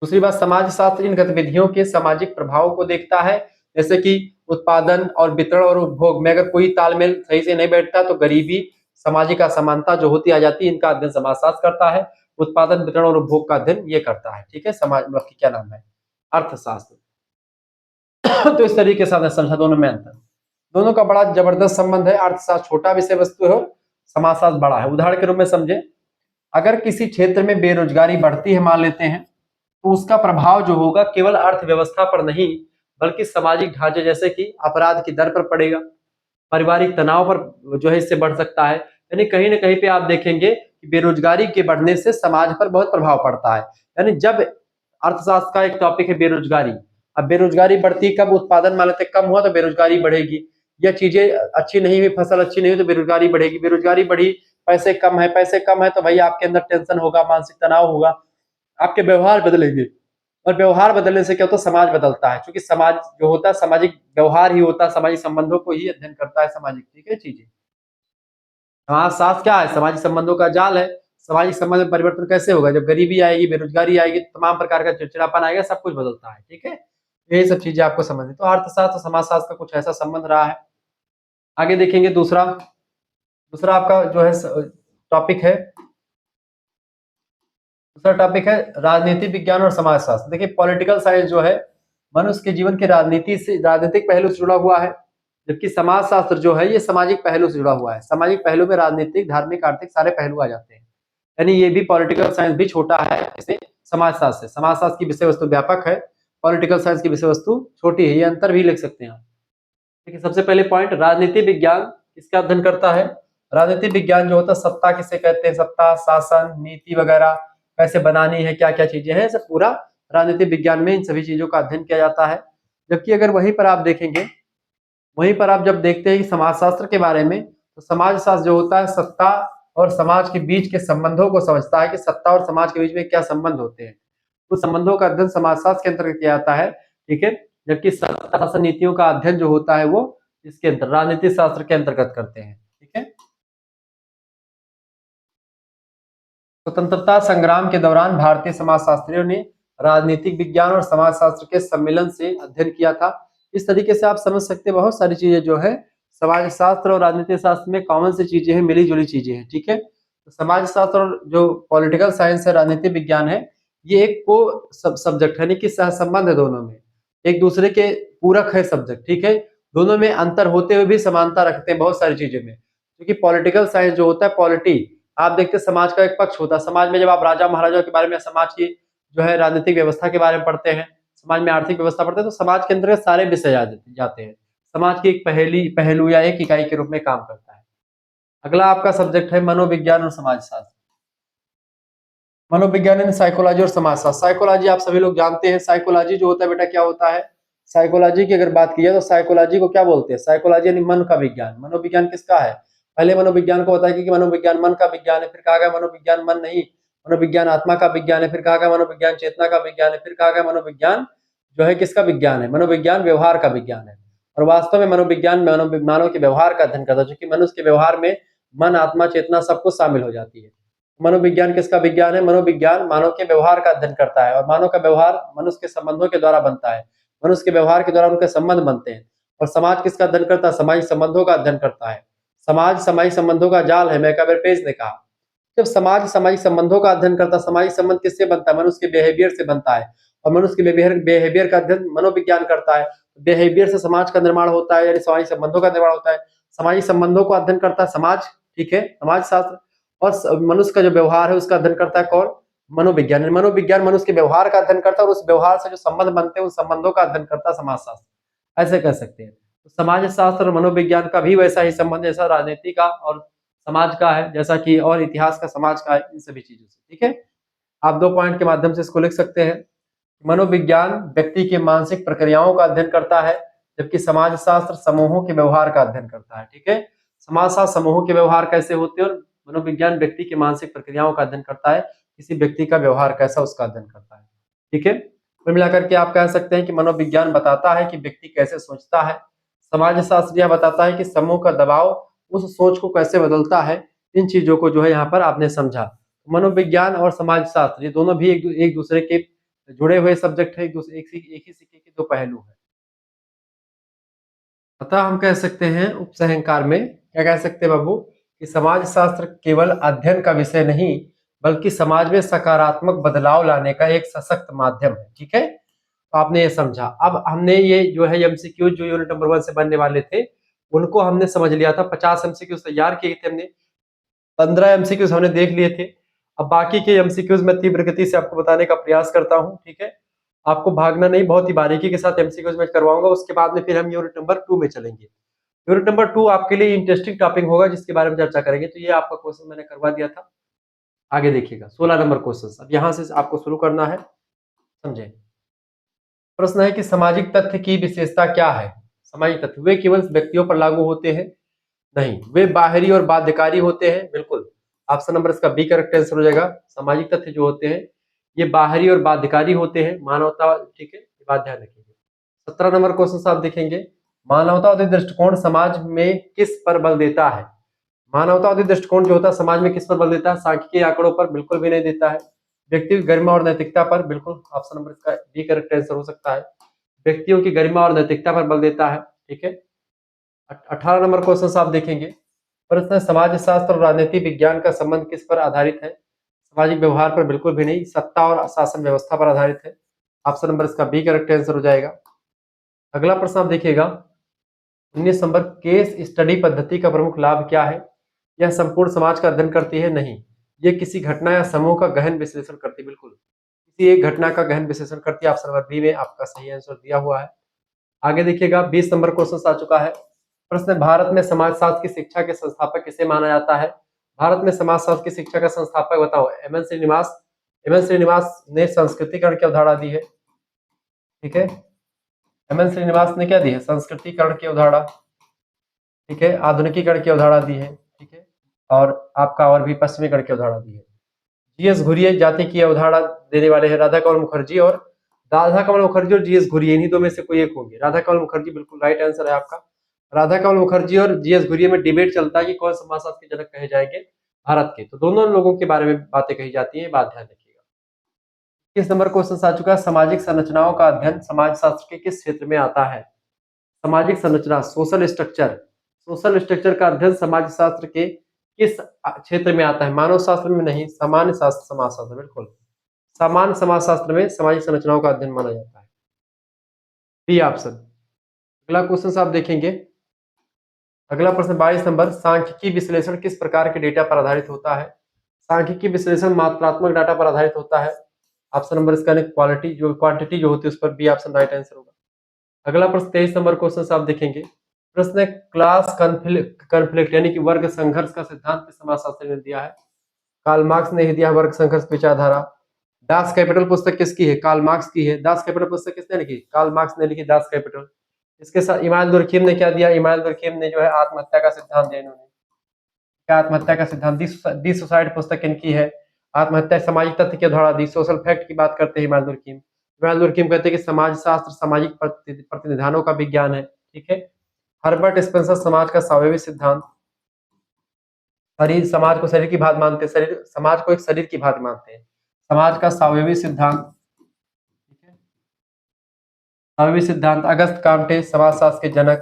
दूसरी बात, समाजशास्त्र इन गतिविधियों के सामाजिक प्रभाव को देखता है, जैसे कि उत्पादन और वितरण और उपभोग में अगर कोई तालमेल सही से नहीं बैठता तो गरीबी, सामाजिक असमानता जो होती आ जाती है, इनका अध्ययन समाजशास्त्र करता है। उत्पादन, वितरण और उपभोग का अध्ययन ये करता है, ठीक है, समाज मतलब क्या नाम है, अर्थशास्त्र। तो इस तरीके से समझा दोनों में अंतर, दोनों का बड़ा जबरदस्त संबंध है। अर्थशास्त्र छोटा विषय वस्तु है, समाजशास्त्र बड़ा है। उदाहरण के रूप में समझे, अगर किसी क्षेत्र में बेरोजगारी बढ़ती है मान लेते हैं, तो उसका प्रभाव जो होगा केवल अर्थव्यवस्था पर नहीं बल्कि सामाजिक ढांचे जैसे कि अपराध की दर पर पड़ेगा, पारिवारिक तनाव पर जो है इससे बढ़ सकता है, यानी कहीं ना कहीं पे आप देखेंगे कि बेरोजगारी के बढ़ने से समाज पर बहुत प्रभाव पड़ता है। यानी जब अर्थशास्त्र का एक टॉपिक है बेरोजगारी, अब बेरोजगारी बढ़ती कब, उत्पादन मान लेते कम हुआ तो बेरोजगारी बढ़ेगी, या चीजें अच्छी नहीं हुई, फसल अच्छी नहीं हुई तो बेरोजगारी बढ़ेगी, बेरोजगारी बढ़ी, पैसे कम है तो भाई आपके अंदर टेंशन होगा, मानसिक तनाव होगा, आपके व्यवहार बदलेंगे, और व्यवहार बदलने से क्या होता है, समाज बदलता है, क्योंकि समाज जो होता है सामाजिक व्यवहार ही होता है, सामाजिक संबंधों को ही अध्ययन करता है सामाजिक, ठीक है चीजें। समाजशास्त्र क्या है, सामाजिक संबंधों का जाल है। सामाजिक संबंध में परिवर्तन कैसे होगा, जब गरीबी आएगी, बेरोजगारी आएगी, तमाम प्रकार का चिड़चिड़ापन आएगा, सब कुछ बदलता है, ठीक है। यही सब चीजें आपको समझनी, तो अर्थशास्त्र समाजशास्त्र का कुछ ऐसा संबंध रहा है। आगे देखेंगे दूसरा, दूसरा आपका जो है टॉपिक है, दूसरा टॉपिक है राजनीति विज्ञान और समाजशास्त्र। देखिए पॉलिटिकल साइंस जो है मनुष्य के जीवन के राजनीति से, राजनीतिक पहलू से जुड़ा हुआ है, जबकि समाजशास्त्र जो है ये सामाजिक पहलू से जुड़ा हुआ है। सामाजिक पहलू में राजनीतिक, धार्मिक, आर्थिक सारे पहलू आ जाते हैं, यानी ये भी पॉलिटिकल साइंस भी छोटा है इसे समाजशास्त्र से। समाजशास्त्र की विषय वस्तु व्यापक है, पॉलिटिकल साइंस की विषय वस्तु छोटी है, ये अंतर भी लिख सकते हैं आप। देखिए सबसे पहले पॉइंट, राजनीति विज्ञान किसका अध्ययन करता है। राजनीति विज्ञान जो होता है सत्ता किसे कहते हैं, सत्ता, शासन, नीति वगैरह कैसे बनानी है, क्या क्या चीजें हैं, सब पूरा राजनीति विज्ञान में इन सभी चीजों का अध्ययन किया जाता है। जबकि अगर वहीं पर आप देखेंगे, वहीं पर आप जब देखते हैं कि समाजशास्त्र के बारे में, तो समाजशास्त्र जो होता है सत्ता और समाज के बीच के संबंधों को समझता है कि सत्ता और समाज के बीच में क्या संबंध होते हैं, तो संबंधों का अध्ययन समाजशास्त्र के अंतर्गत किया जाता है, ठीक है। जबकि सत्ता शासन नीतियों का अध्ययन जो होता है वो इसके अंतर राजनीति शास्त्र के अंतर्गत करते हैं, ठीक है। स्वतंत्रता संग्राम के दौरान भारतीय समाजशास्त्रियों ने राजनीतिक विज्ञान और समाजशास्त्र के सम्मेलन से अध्ययन किया था। इस तरीके से आप समझ सकते हैं बहुत सारी चीजें जो है समाजशास्त्र और राजनीतिक शास्त्र में कॉमन सी चीजें हैं, मिली जुली चीजें हैं, ठीक है। तो समाजशास्त्र और जो पॉलिटिकल साइंस है, राजनीतिक विज्ञान है, ये एक को सब्जेक्ट है, यानी कि सहसंबंध है, दोनों में एक दूसरे के पूरक है सब्जेक्ट, ठीक है। दोनों में अंतर होते हुए भी समानता रखते हैं बहुत सारी चीजें में, क्योंकि पॉलिटिकल साइंस जो होता है, पॉलिटी आप देखते हैं समाज का एक पक्ष होता है। समाज में जब आप राजा महाराजाओं के बारे में, समाज की जो है राजनीतिक व्यवस्था के बारे में पढ़ते हैं, समाज में आर्थिक व्यवस्था पढ़ते हैं, तो समाज के अंतर्गत सारे विषय आ जाते हैं। समाज की एक पहलू या एक इकाई के रूप में काम करता है। अगला आपका सब्जेक्ट है मनोविज्ञान और समाजशास्त्र। मनोविज्ञान यानी साइकोलॉजी और समाजशास्त्र। साइकोलॉजी आप सभी लोग जानते हैं, साइकोलॉजी जो होता है बेटा क्या होता है, साइकोलॉजी की अगर बात की जाए तो साइकोलॉजी को क्या बोलते हैं, साइकोलॉजी यानी मन का विज्ञान। मनोविज्ञान किसका है, पहले मनोविज्ञान को बताया कि मनोविज्ञान मन का विज्ञान है, फिर कहा गया मनोविज्ञान मन नहीं, मनोविज्ञान आत्मा का विज्ञान है, फिर कहा गया मनोविज्ञान चेतना का विज्ञान है, फिर कहा गया मनोविज्ञान जो है किसका विज्ञान है, मनोविज्ञान व्यवहार का विज्ञान है। और वास्तव में मनोविज्ञान मानव के व्यवहार का अध्ययन करता है, क्योंकि मनुष्य के व्यवहार में मन, आत्मा, चेतना सब कुछ शामिल हो जाती है। मनोविज्ञान किसका विज्ञान है, मनोविज्ञान मानव के व्यवहार का अध्ययन करता है, और मानव का व्यवहार मनुष्य के संबंधों के द्वारा बनता है, मनुष्य के व्यवहार के द्वारा उनके संबंध बनते हैं। और समाज किसका अध्ययन करता है, सामाजिक संबंधों का अध्ययन करता है। समाज सामाजिक संबंधों का जाल है, मैकाबर पेज ने कहा। जब समाज सामाजिक संबंधों का अध्ययन करता है, सामाजिक संबंध किससे बनता है, मनुष्य के बिहेवियर से बनता है, और मनुष्य के बिहेवियर का अध्ययन मनोविज्ञान करता है। बिहेवियर से समाज का निर्माण होता है, यानी सामाजिक संबंधों का निर्माण होता है। सामाजिक संबंधों को अध्ययन करता है समाज, ठीक है, समाज शास्त्र। और मनुष्य का जो व्यवहार है उसका अध्ययन करता है कौन, मनोविज्ञान। मनोविज्ञान मनुष्य के व्यवहार का अध्ययन करता है, और उस व्यवहार से जो संबंध बनते हैं उन संबंधों का अध्ययन करता है समाजशास्त्र, ऐसे कह सकते हैं। तो समाज शास्त्र और मनोविज्ञान का भी वैसा ही संबंध जैसा राजनीति का और समाज का है, जैसा कि और इतिहास का समाज का है, इन सभी चीजों से, ठीक है। आप 2 पॉइंट के माध्यम से इसको लिख सकते हैं। मनोविज्ञान व्यक्ति की मानसिक प्रक्रियाओं का अध्ययन करता है, जबकि समाज शास्त्र समूहों के व्यवहार का अध्ययन करता है, ठीक है। समाजशास्त्र समूहों के व्यवहार कैसे होते हैं, और मनोविज्ञान व्यक्ति की मानसिक प्रक्रियाओं का अध्ययन करता है, किसी व्यक्ति का व्यवहार कैसा उसका अध्ययन करता है, ठीक है। कुल मिलाकर के आप कह सकते हैं कि मनोविज्ञान बताता है कि व्यक्ति कैसे सोचता है, समाजशास्त्र यह बताता है कि समूह का दबाव उस सोच को कैसे बदलता है। इन चीजों को जो है यहाँ पर आपने समझा। मनोविज्ञान और समाजशास्त्र ये दोनों भी एक दूसरे के जुड़े हुए सब्जेक्ट है, एक ही सिक्के के 2 पहलू है। अतः हम कह सकते हैं उपसंहार में क्या कह सकते हैं बाबू, कि समाजशास्त्र केवल अध्ययन का विषय नहीं, बल्कि समाज में सकारात्मक बदलाव लाने का एक सशक्त माध्यम है, ठीक है। तो आपने ये समझा। अब हमने ये जो है एमसीक्यू जो यूनिट नंबर 1 से बनने वाले थे उनको हमने समझ लिया था। 50 एमसीक्यू तैयार किए थे हमने, 15 एमसीक्यूज हमने देख लिए थे। अब बाकी के एमसीक्यूज मैं तीव्र गति से आपको बताने का प्रयास करता हूँ, ठीक है। आपको भागना नहीं, बहुत ही बारीकी के साथ एमसीक्यूज में करवाऊंगा। उसके बाद में फिर हम यूनिट नंबर 2 में चलेंगे। यूनिट नंबर 2 आपके लिए इंटरेस्टिंग टॉपिक होगा, जिसके बारे में चर्चा करेंगे। तो ये आपका क्वेश्चन मैंने करवा दिया था, आगे देखिएगा 16 नंबर क्वेश्चन। अब यहाँ से आपको शुरू करना है, समझे। प्रश्न है कि सामाजिक तथ्य की विशेषता क्या है। सामाजिक तथ्य वे केवल व्यक्तियों पर लागू होते हैं, नहीं, वे बाहरी और बाध्यकारी होते हैं, बिल्कुल। ऑप्शन नंबर इसका बी करेक्ट आंसर हो जाएगा। सामाजिक तथ्य जो होते हैं ये बाहरी और बाध्यकारी होते हैं, मानवता, ठीक है, ये बात ध्यान रखिएगा। 17 नंबर क्वेश्चन आप देखेंगे, मानवतावादी दृष्टिकोण समाज में किस पर बल देता है? मानवतावादी दृष्टिकोण जो होता है समाज में किस पर बल देता है? सांख्यिकीय आंकड़ों पर बिल्कुल भी नहीं देता है। व्यक्ति की गरिमा और नैतिकता पर, बिल्कुल ऑप्शन नंबर इसका बी करेक्ट आंसर हो सकता है। व्यक्तियों की गरिमा और नैतिकता पर बल देता है, ठीक है। 18 नंबर क्वेश्चन आप देखेंगे, प्रश्न है समाज शास्त्र और राजनीति विज्ञान का संबंध किस पर आधारित है? सामाजिक व्यवहार पर बिल्कुल भी नहीं, सत्ता और शासन व्यवस्था पर आधारित है। ऑप्शन नंबर इसका बी करेक्ट आंसर हो जाएगा। अगला प्रश्न आप देखिएगा, 19 नंबर, केस स्टडी पद्धति का प्रमुख लाभ क्या है? यह संपूर्ण समाज का अध्ययन करती है? नहीं, ये किसी घटना या समूह का गहन विश्लेषण करती है, बिल्कुल किसी एक घटना का गहन विश्लेषण करती है। ऑप्शन नंबर बी में आपका सही आंसर दिया हुआ है। आगे देखिएगा, 20 नंबर क्वेश्चन आ चुका है। प्रश्न, भारत में समाजशास्त्र की शिक्षा के संस्थापक किसे माना जाता है? भारत में समाजशास्त्र की शिक्षा का संस्थापक बताओ। एमएन श्रीनिवास। एमएन श्रीनिवास ने संस्कृतिकरण की अवधारणा दी है, ठीक है। एमएन श्रीनिवास ने क्या दी है? संस्कृतिकरण की अवधारणा, ठीक है, आधुनिकीकरण की अवधारणा दी है, ठीक है, और आपका और भी पश्चिमीकरण की अवधारणा दी है। जीएस घुरिये जाति की अवधारणा देने वाले हैं राधा कमल मुखर्जी और जीएस घुरिये, इन्हीं दो में से कोई एक होंगे। राधा कमल मुखर्जी बिल्कुल राइट आंसर है आपका। राधा कमल मुखर्जी और जीएस घुरिये में डिबेट चलता है कि कौन समाजशास्त्र के जनक कहे जाएंगे भारत के, तो दोनों लोगों के बारे में बातें कही जाती है, बात ध्यान रखिएगा। किस नंबर क्वेश्चन आ चुका है, सामाजिक संरचनाओं का अध्ययन समाजशास्त्र के किस क्षेत्र में आता है? सामाजिक संरचना, सोशल स्ट्रक्चर, सोशल स्ट्रक्चर का अध्ययन समाजशास्त्र के किस क्षेत्र में आता है? मानव शास्त्र में नहीं, सामान्य शास्त्र, समाजशास्त्र, बिल्कुल सामान्य समाजशास्त्र में सामाजिक संरचनाओं का अध्ययन माना जाता है, बी ऑप्शन। अगला क्वेश्चन आप देखेंगे, अगला प्रश्न 22 नंबर, सांख्यिकी विश्लेषण किस प्रकार के डेटा पर आधारित होता है? सांख्यिकी विश्लेषण मात्रात्मक डाटा पर आधारित होता है। ऑप्शन नंबर इसका क्वांटिटी जो होती है उस पर, बी ऑप्शन राइट आंसर होगा। अगला प्रश्न 23 नंबर क्वेश्चन आप देखेंगे, प्रश्न है क्लास कॉन्फ्लिक्ट यानी कि वर्ग संघर्ष का सिद्धांत किस समाजशास्त्री ने दिया है? कार्ल मार्क्स ने ही दिया वर्ग संघर्ष विचारधारा। दास कैपिटल पुस्तक किसकी है? कार्ल मार्क्स की है। दास कैपिटल पुस्तक किसने लिखी? कार्ल मार्क्स ने लिखी दास कैपिटल। इसके साथ इमानुएल दुर्खिम ने क्या दिया? इमानुएल दुर्खिम ने जो है आत्महत्या का सिद्धांत दिया इन्होंने। क्या आत्महत्या का सिद्धांत? दी सुसाइड पुस्तक इनकी है। आत्महत्या सामाजिक तथ्य की अवधारणा दी, सोशल फैक्ट की बात करते हैं इमानुएल दुर्खिम। इमानुएल दुर्खिम कहते हैं कि समाज शास्त्र सामाजिक प्रतिनिधानों का विज्ञान है, ठीक है। हर्बर्ट स्पेंसर समाज का स्वाभाविक सिद्धांत, शरीर समाज को शरीर की भांति मानते हैं, शरीर समाज को एक शरीर की भांति मानते हैं, समाज का स्वाभाविक सिद्धांत, ठीक है। स्वाभाविक सिद्धांत, अगस्त काम्टे समाजशास्त्र के जनक,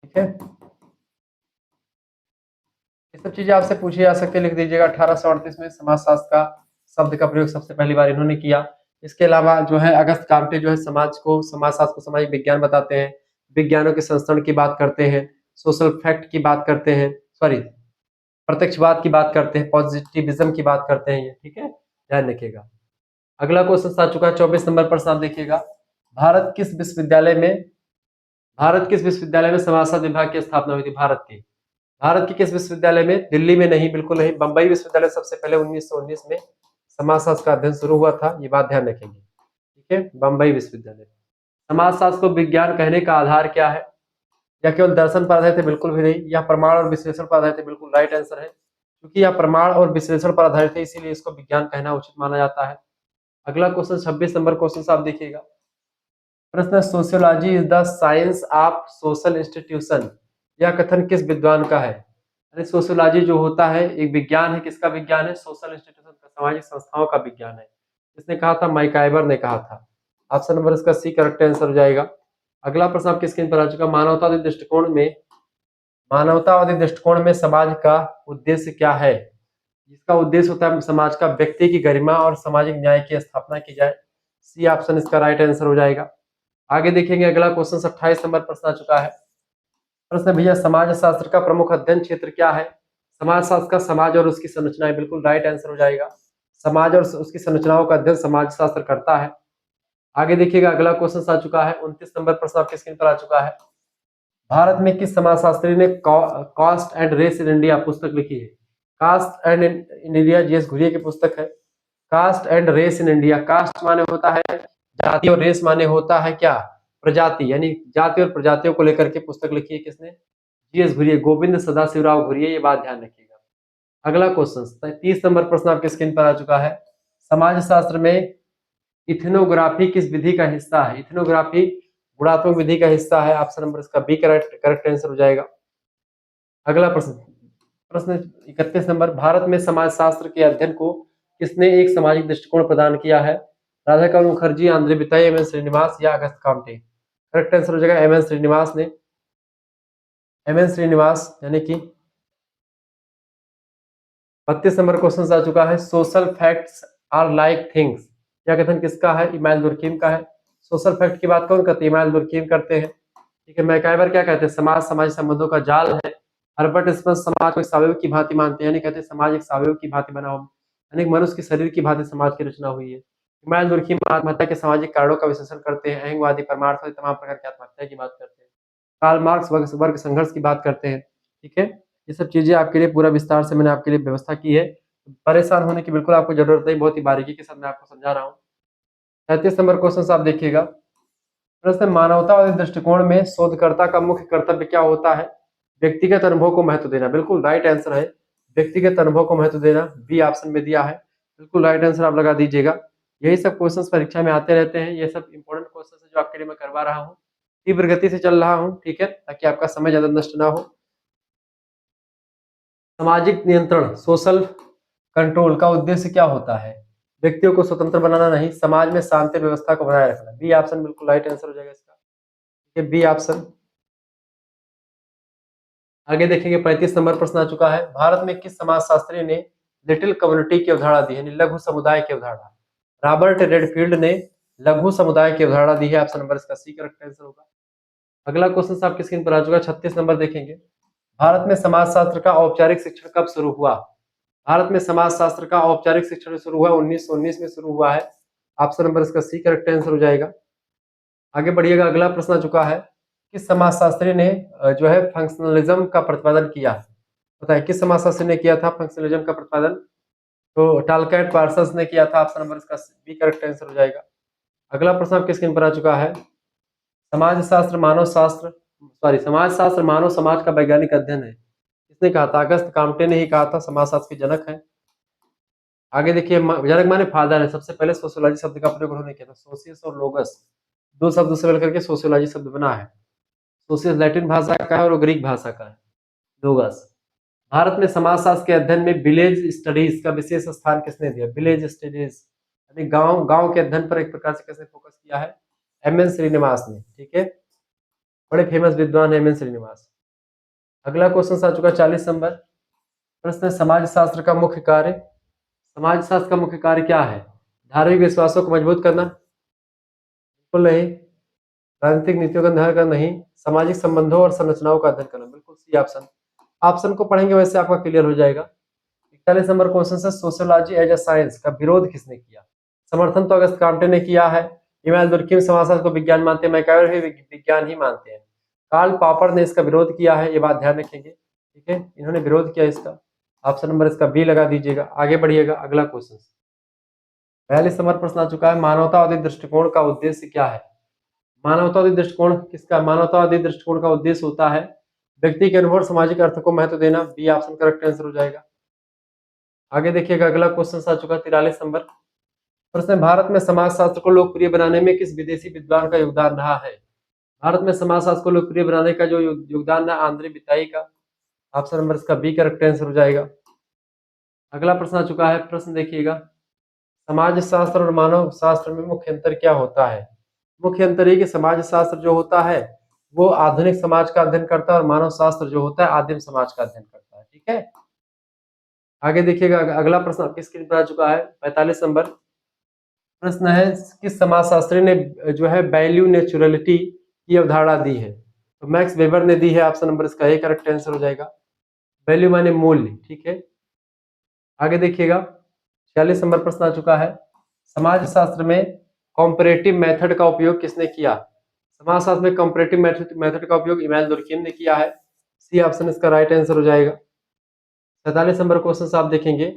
ठीक है। ये सब चीजें आपसे पूछी जा सकती है, लिख दीजिएगा। 1838 में समाजशास्त्र का शब्द का प्रयोग सबसे पहली बार इन्होंने किया। इसके अलावा जो है अगस्त काम्टे जो है समाजशास्त्र को सामाजिक विज्ञान बताते हैं, विज्ञानों के संस्करण की बात करते हैं, सोशल फैक्ट की बात करते हैं, सॉरी प्रत्यक्षवाद की बात करते हैं, पॉजिटिविज्म की बात करते हैं, ये ठीक है, ध्यान रखिएगा। अगला क्वेश्चन आ चुका है 24 नंबर प्रश्न आप देखिएगा, भारत किस विश्वविद्यालय में समाजशास्त्र विभाग की स्थापना हुई थी? भारत के किस विश्वविद्यालय में? दिल्ली में नहीं, बिल्कुल नहीं, बंबई विश्वविद्यालय सबसे पहले 1919 में समाजशास्त्र का अध्ययन शुरू हुआ था, ये बात ध्यान रखेंगे, ठीक है, बंबई विश्वविद्यालय। समाजशास्त्र को विज्ञान कहने का आधार क्या है? या केवल दर्शन पर आधारित है? बिल्कुल भी नहीं। या प्रमाण और विश्लेषण पर आधारित है? बिल्कुल राइट आंसर है, क्योंकि यह प्रमाण और विश्लेषण पर आधारित है, इसीलिए इसको विज्ञान कहना उचित माना जाता है। अगला क्वेश्चन 26 नंबर क्वेश्चन आप देखिएगा, प्रश्न, sociology is the science of social institution, यह कथन किस विद्वान का है? अरे सोशियोलॉजी जो होता है एक विज्ञान है, किसका विज्ञान है? सोशल इंस्टीट्यूशन का, सामाजिक संस्थाओं का विज्ञान है। किसने कहा था? माइकाइबर ने कहा था। ऑप्शन नंबर इसका सी करेक्ट आंसर हो जाएगा। अगला प्रश्न आपकी स्क्रीन पर आ चुका, मानवतावादी दृष्टिकोण में समाज का उद्देश्य क्या है? जिसका उद्देश्य होता है समाज का व्यक्ति की गरिमा और सामाजिक न्याय की स्थापना की जाए, सी ऑप्शन इसका राइट आंसर हो जाएगा। आगे देखेंगे अगला क्वेश्चन 28 नंबर प्रश्न आ चुका है, प्रश्न भैया समाज शास्त्र का प्रमुख अध्ययन क्षेत्र क्या है? समाज शास्त्र का समाज और उसकी संरचनाएं, बिल्कुल राइट आंसर हो जाएगा। समाज और उसकी संरचनाओं का अध्ययन समाज शास्त्र करता है। आगे देखिएगा अगला क्वेश्चन आ चुका है, 29 नंबर प्रश्न आपके स्क्रीन पर आ चुका है, भारत में किस समाजशास्त्री ने caste and race in India पुस्तक लिखी है? Caste and in India GS Ghurye की पुस्तक है। Caste and race in India, caste माने होता है जाति और रेस माने होता है क्या? प्रजाति, यानी जाति और प्रजातियों को लेकर के पुस्तक लिखी है किसने? जीएस घुरिये, गोविंद सदाशिवराव घुरिये, ये बात ध्यान रखिएगा। अगला क्वेश्चन 30 नंबर प्रश्न आपके स्क्रीन पर आ चुका है, समाज शास्त्र में इथनोग्राफी किस विधि का हिस्सा है? इथनोग्राफी गुणात्मक विधि का हिस्सा है। ऑप्शन नंबर इसका बी करेक्ट आंसर हो जाएगा। अगला प्रश्न, प्रश्न 31 नंबर, भारत में समाजशास्त्र के अध्ययन को किसने एक सामाजिक दृष्टिकोण प्रदान किया है? राधाकमल मुखर्जी, आंद्रे बिताई, एम एन श्रीनिवास या अगस्त कामटे? करेक्ट आंसर हो जाएगा एम एन श्रीनिवास ने। एम एन श्रीनिवास यानी कि 32 नंबर क्वेश्चन आ चुका है। Social facts are like things, यह कथन किसका है? इमानुएल दुर्कीम का है। सोशल फैक्ट की बात कौन करते हैं? इमानुएल दुर्कीम करते हैं। ठीक है। मैकाइवर क्या कहते हैं? समाज सामाजिक संबंधों का जाल है। हर्बर्ट स्पेंसर समाज को एक सावयव की भांति मानते हैं, यानी कहते हैं समाज एक सावयव की भांति बना हो, यानी मनुष्य के शरीर की भांति समाज की रचना हुई है। इमानुएल दुर्कीम आत्महत्या के सामाजिक कारणों का विश्लेषण करते हैं, अहंगवादी, परमार्थवादी, तमाम प्रकार की आत्महत्या की बात करते हैं। कार्ल मार्क्स वर्ग संघर्ष की बात करते हैं। ठीक है। ये सब चीजें आपके लिए पूरा विस्तार से मैंने आपके लिए व्यवस्था की है, परेशान होने की बिल्कुल आपको जरूरत नहीं, बहुत ही बारीकी के साथ मैं आपको समझा रहा हूँ। 33 नंबर क्वेश्चन आप देखिएगा। प्रश्न, मानवतावादी दृष्टिकोण में शोधकर्ता का मुख्य कर्तव्य क्या होता है? व्यक्तिगत अनुभव को महत्व देना, बिल्कुल राइट आंसर है। व्यक्तिगत अनुभव को महत्व देना, बी ऑप्शन में दिया है, बिल्कुल राइट आंसर आप लगा दीजिएगा। यही सब क्वेश्चंस परीक्षा में आते रहते हैं, ये सब इंपॉर्टेंट क्वेश्चंस है जो आपके लिए मैं करवा रहा हूँ, तीव्र गति से चल रहा हूँ। ठीक है, ताकि आपका समय ज्यादा नष्ट ना हो। सामाजिक नियंत्रण, सोशल कंट्रोल का उद्देश्य क्या होता है? व्यक्तियों को स्वतंत्र बनाना नहीं, समाज में शांति व्यवस्था को बनाए रखना, बी ऑप्शन बिल्कुल राइट आंसर हो जाएगा इसका। ठीक है, बी ऑप्शन। आगे देखेंगे 35 नंबर प्रश्न आ चुका है। भारत में किस समाजशास्त्री ने लिटिल कम्युनिटी की अवधारणा दी है, यानी लघु समुदाय की अवधारणा? रॉबर्ट रेडफील्ड ने लघु समुदाय की अवधारणा दी है। ऑप्शन नंबर इसका सी करेक्ट आंसर होगा। अगला क्वेश्चन आपकी स्क्रीन पर आ चुका है, 36 नंबर देखेंगे। भारत में समाजशास्त्र का औपचारिक शिक्षण कब शुरू हुआ? भारत में समाजशास्त्र का औपचारिक शिक्षण शुरू हुआ 1919 में शुरू हुआ है। ऑप्शन नंबर इसका सी करेक्ट आंसर हो जाएगा। आगे बढ़िएगा, अगला प्रश्न आ चुका है। किस समाजशास्त्री ने जो है फंक्शनलिज्म का प्रतिपादन किया? बताइए किस समाजशास्त्री ने किया था फंक्शनलिज्म का प्रतिपादन? तो टालकैट पार्सल्स ने किया था। ऑप्शन नंबर इसका बी करेक्ट आंसर हो जाएगा। अगला प्रश्न आपके स्क्रीन पर आ चुका है। समाजशास्त्र मानव समाज का वैज्ञानिक अध्ययन है, किसने कहा था? अगस्त काम्टे ने ही कहा था, समाजशास्त्र के जनक है। आगे देखिए, जनक माने फादर है। सबसे पहले सोशियोलॉजी शब्द का प्रयोग उन्होंने किया था। सोशियस और लोगस दो शब्द से मिलकर के सोशियोलॉजी शब्द बना है। सोशियस लैटिन भाषा का है और ग्रीक भाषा का है, लोगस। भारत में समाजशास्त्र के अध्ययन में विलेज स्टडीज का विशेष स्थान किसने दिया? विलेज स्टडीज यानी गांव गांव के अध्ययन पर एक प्रकार से किसने फोकस किया है? एम एन श्रीनिवास ने। ठीक है, बड़े फेमस विद्वान है एम एन श्रीनिवास। अगला क्वेश्चन आ चुका है 40 नंबर प्रश्न, समाज शास्त्र का मुख्य कार्य। समाज शास्त्र का मुख्य कार्य क्या है? धार्मिक विश्वासों को मजबूत करना, बिल्कुल नहीं। राजनीतिक नीतियों का निर्धारण करना, नहीं। सामाजिक संबंधों और संरचनाओं का अध्ययन करना, बिल्कुल सी ऑप्शन। ऑप्शन को पढ़ेंगे वैसे आपका क्लियर हो जाएगा। 41 नंबर क्वेश्चन से सोशियोलॉजी एज ए साइंस का विरोध किसने किया? समर्थन तो अगस्त काम्टे ने किया है। इमानुएल दुर्कीम समाजशास्त्र को विज्ञान मानते हैं, मैकाइवर भी विज्ञान ही मानते हैं। कार्ल पॉपर ने इसका विरोध किया है, ये बात ध्यान रखेंगे। ठीक है, इन्होंने विरोध किया इसका। ऑप्शन नंबर इसका बी लगा दीजिएगा। आगे बढ़िएगा, अगला क्वेश्चन 42 नंबर प्रश्न आ चुका है। मानवतावादी दृष्टिकोण का उद्देश्य क्या है? मानवतावादी दृष्टिकोण किसका? मानवतावादी दृष्टिकोण का उद्देश्य होता है व्यक्ति के अनुभव और सामाजिक अर्थ को महत्व देना, बी ऑप्शन करेक्ट आंसर हो जाएगा। आगे देखिएगा, अगला क्वेश्चन आ चुका है 43 नंबर प्रश्न, भारत में समाजशास्त्र को लोकप्रिय बनाने में किस विदेशी विद्वान का योगदान रहा है? भारत में समाजशास्त्र को लोकप्रिय बनाने का जो योगदान है आंद्रे बिताई का। ऑप्शन नंबर इसका बी करेक्ट आंसर हो जाएगा। अगला प्रश्न आ चुका है, प्रश्न देखिएगा, समाज शास्त्र और मानव शास्त्र में मुख्य अंतर क्या होता है? मुख्य अंतर ये कि समाज शास्त्र जो होता है वो आधुनिक समाज का अध्ययन करता है और मानव शास्त्र जो होता है आदिम समाज का अध्ययन करता है। ठीक है, आगे देखिएगा, अगला प्रश्न आपकी स्क्रीन पर आ चुका है 45 नंबर प्रश्न है, किस समाजशास्त्री ने जो है वैल्यू नेचुरलिटी की अवधारणा दी है? तो मैक्स वेबर ने दी है। ऑप्शन नंबर इसका ए करेक्ट आंसर हो जाएगा। वैल्यू माने मूल्य। ठीक है, आगे देखिएगा 46 नंबर प्रश्न आ चुका है। समाज शास्त्र में कॉम्परेटिव मेथड का उपयोग किसने किया? समाजशास्त्र में कॉम्परेटिव मेथड का उपयोग इमानुएल दुर्कीम ने किया है। सी ऑप्शन इसका राइट आंसर हो जाएगा। 47 नंबर क्वेश्चन आप देखेंगे,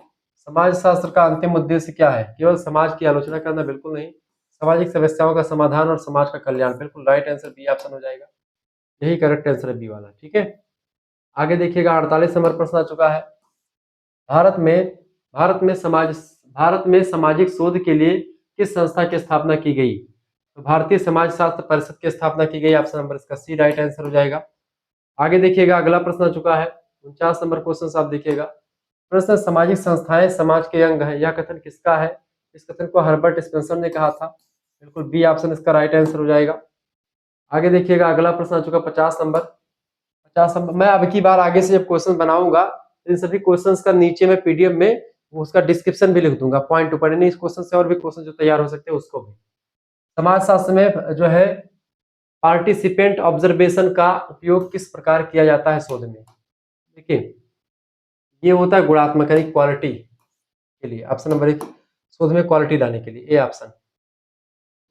समाज शास्त्र का अंतिम उद्देश्य क्या है? केवल समाज की आलोचना करना, बिल्कुल नहीं। सामाजिक समस्याओं का समाधान और समाज का कल्याण, बिल्कुल राइट आंसर बी ऑप्शन हो जाएगा। यही करेक्ट आंसर है बी वाला। ठीक है, आगे देखिएगा 48 नंबर प्रश्न आ चुका है। भारत में भारत में सामाजिक शोध के लिए किस संस्था की स्थापना की गई? तो भारतीय समाज शास्त्र परिषद की स्थापना की गई। ऑप्शन नंबर इसका सी राइट आंसर हो जाएगा। आगे देखिएगा, अगला प्रश्न आ चुका है 49 नंबर क्वेश्चन। आप देखिएगा, प्रश्न सामाजिक संस्थाएं समाज के अंग है, यह कथन किसका है? इस कथन को हर्बर्ट स्पेंसर ने कहा था। बिल्कुल बी ऑप्शन इसका राइट आंसर हो जाएगा। आगे देखिएगा, अगला प्रश्न आ चुका 50 नंबर। 50 नंबर मैं अब की बार आगे से जब क्वेश्चन बनाऊंगा इन सभी क्वेश्चंस का नीचे में पीडीएफ में उसका डिस्क्रिप्शन भी लिख दूंगा पॉइंट टू पॉइंट, नहीं इस क्वेश्चन से और भी क्वेश्चन जो तैयार हो सकते हैं उसको भी। समाज शास्त्र में जो है पार्टिसिपेंट ऑब्जर्वेशन का उपयोग किस प्रकार किया जाता है शोध में? देखिए, ये होता है गुणात्मक यानी क्वालिटी के लिए। ऑप्शन नंबर 1 शोध में क्वालिटी लाने के लिए, ए ऑप्शन।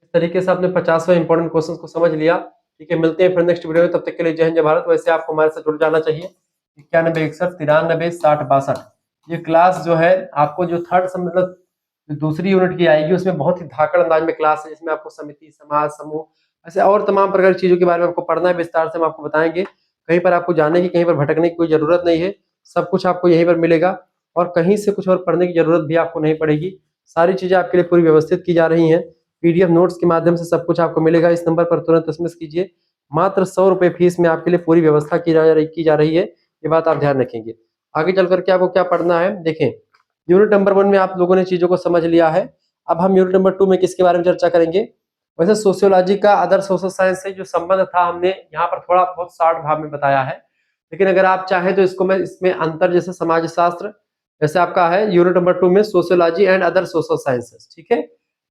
इस तरीके से आपने 50वां इंपॉर्टेंट क्वेश्चन को समझ लिया। ठीक है, मिलते हैं फिर नेक्स्ट वीडियो में, तब तक के लिए जय हिंद जय भारत। वैसे आपको हमारे साथ जुड़ जाना चाहिए 91 61 93 60 62। ये क्लास जो है आपको जो थर्ड मतलब दूसरी यूनिट की आएगी उसमें बहुत ही धाकड़ अंदाज में क्लास है, जिसमें आपको समिति, समाज, समूह, ऐसे और तमाम प्रकार की चीजों के बारे में आपको पढ़ना है। विस्तार से हम आपको बताएंगे। कहीं पर आपको जाने की, कहीं पर भटकने की कोई जरूरत नहीं है। सब कुछ आपको यहीं पर मिलेगा और कहीं से कुछ और पढ़ने की जरूरत भी आपको नहीं पड़ेगी। सारी चीजें आपके लिए पूरी व्यवस्थित की जा रही हैं। पीडीएफ नोट्स के माध्यम से सब कुछ आपको मिलेगा। इस नंबर पर तुरंत एसएमएस कीजिए। मात्र 100 रुपए फीस में आपके लिए पूरी व्यवस्था की जा रही है। ये बात आप ध्यान रखेंगे। आगे चल करके आपको क्या पढ़ना है, देखें। यूनिट नंबर 1 में आप लोगों ने चीजों को समझ लिया है। अब हम यूनिट नंबर 2 में किसके बारे में चर्चा करेंगे? वैसे सोशियोलॉजी का अदर सोशल साइंस से जो संबंध था हमने यहाँ पर थोड़ा बहुत शॉर्ट भाव में बताया है, लेकिन अगर आप चाहें तो इसको मैं इसमें अंतर जैसे समाज शास्त्र, जैसे आपका है यूनिट नंबर 2 में sociology and other social sciences, ठीक है।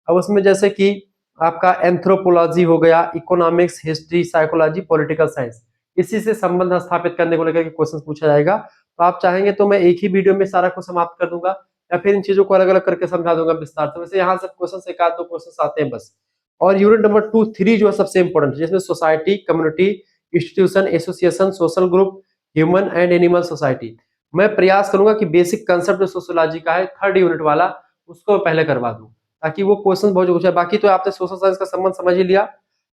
अब उसमें जैसे कि आपका एंथ्रोपोलॉजी हो गया, economics, history, psychology, political science, इसी से संबंध स्थापित करने को लेकर के क्वेश्चन पूछा जाएगा। तो आप चाहेंगे तो मैं एक ही वीडियो में सारा को समाप्त कर दूंगा या फिर इन चीजों को अलग अलग करके समझा दूंगा विस्तार से। वैसे यहाँ से क्वेश्चन एक आध दो क्वेश्चन आते हैं बस। और यूनिट नंबर 2 3 जो है सबसे इंपॉर्टेंट है, जिसमें society, community, institution, association, social group, human and animal society. मैं प्रयास करूंगा कि बेसिक कंसेप्ट जो सोशियोलॉजी का है थर्ड यूनिट वाला उसको पहले करवा दूं, ताकि वो क्वेश्चन बहुत कुछ है। बाकी तो आपने सोशल साइंस का संबंध समझ ही लिया।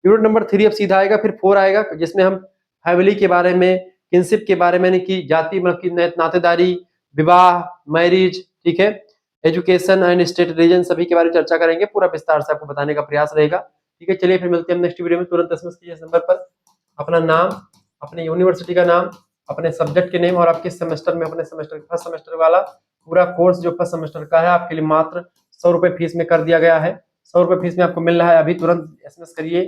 यूनिट नंबर 3 अब सीधा आएगा, फिर 4 आएगा, जिसमें हम फैमिली के बारे में, किनशिप के बारे में, यानी कि जाति मतलब की नातेदारी, विवाह, मैरिज, ठीक है, एजुकेशन एंड स्टेट रिलीजन, सभी के बारे में चर्चा करेंगे। पूरा विस्तार से आपको बताने का प्रयास रहेगा। ठीक है, चलिए फिर मिलते हैं नेक्स्ट वीडियो में। तुरंत एसएमएस कीजिए इस नंबर पर अपना नाम, अपने यूनिवर्सिटी का नाम, अपने सब्जेक्ट के नेम और आप किस सेमेस्टर में, अपने सेमेस्टर फर्स्ट सेमेस्टर वाला पूरा कोर्स जो फर्स्ट सेमेस्टर का है आपके लिए मात्र 100 रुपए फीस में कर दिया गया है। 100 रुपए फीस में आपको मिल रहा है। अभी तुरंत एसएमएस करिए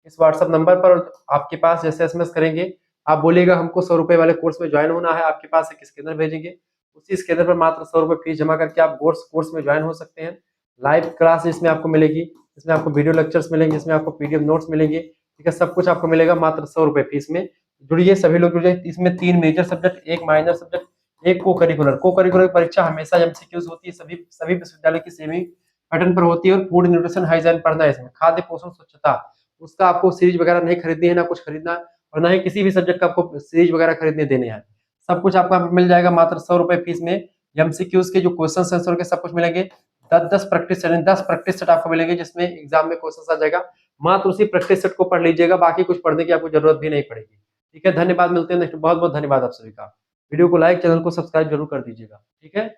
इस व्हाट्सएप नंबर पर। आपके पास जैसे एसएमएस करेंगे आप बोलिएगा हमको 100 रुपए वाले कोर्स में ज्वाइन होना है, आपके पास एक स्कैनर भेजेंगे, उसी स्कैनर पर मात्र 100 रुपए फीस जमा करके आप कोर्स में ज्वाइन हो सकते हैं। लाइव क्लास इसमें आपको मिलेगी, इसमें आपको वीडियो लेक्चर्स मिलेंगे, इसमें आपको पीडीएफ नोट्स मिलेंगे, ठीक है, सब कुछ आपको मिलेगा मात्र 100 रुपए फीस में। जुड़िए, सभी लोग जुड़िए। इसमें 3 मेजर सब्जेक्ट, एक माइनर सब्जेक्ट, एक को करिकुलर परीक्षा हमेशा एमसीक्यूज होती है, सभी विश्वविद्यालय की सेमी पैटर्न पर होती है। और फूड न्यूट्रिशन हाइजीन पढ़ना है इसमें, खाद्य पोषण स्वच्छता, उसका आपको सीरीज वगैरह नहीं खरीदनी है, ना कुछ खरीदना और ना ही किसी भी सब्जेक्ट का आपको सीरीज वगैरह खरीदने देने हैं। सब कुछ आपको मिल जाएगा मात्र 100 रुपए फीस में। एमसीक्यूज के जो क्वेश्चन आंसर के सब कुछ मिलेंगे। 10 प्रैक्टिस सेट, 10 प्रैक्टिस सेट आपको मिलेंगे, जिसमें एग्जाम में क्वेश्चन आ जाएगा। मात्र उसी प्रैक्टिस सेट को पढ़ लीजिएगा, बाकी कुछ पढ़ने की आपको जरूरत भी नहीं पड़ेगी। ठीक है, धन्यवाद, मिलते हैं नेक्स्ट। बहुत बहुत धन्यवाद आप सभी का। वीडियो को लाइक, चैनल को सब्सक्राइब जरूर कर दीजिएगा। ठीक है।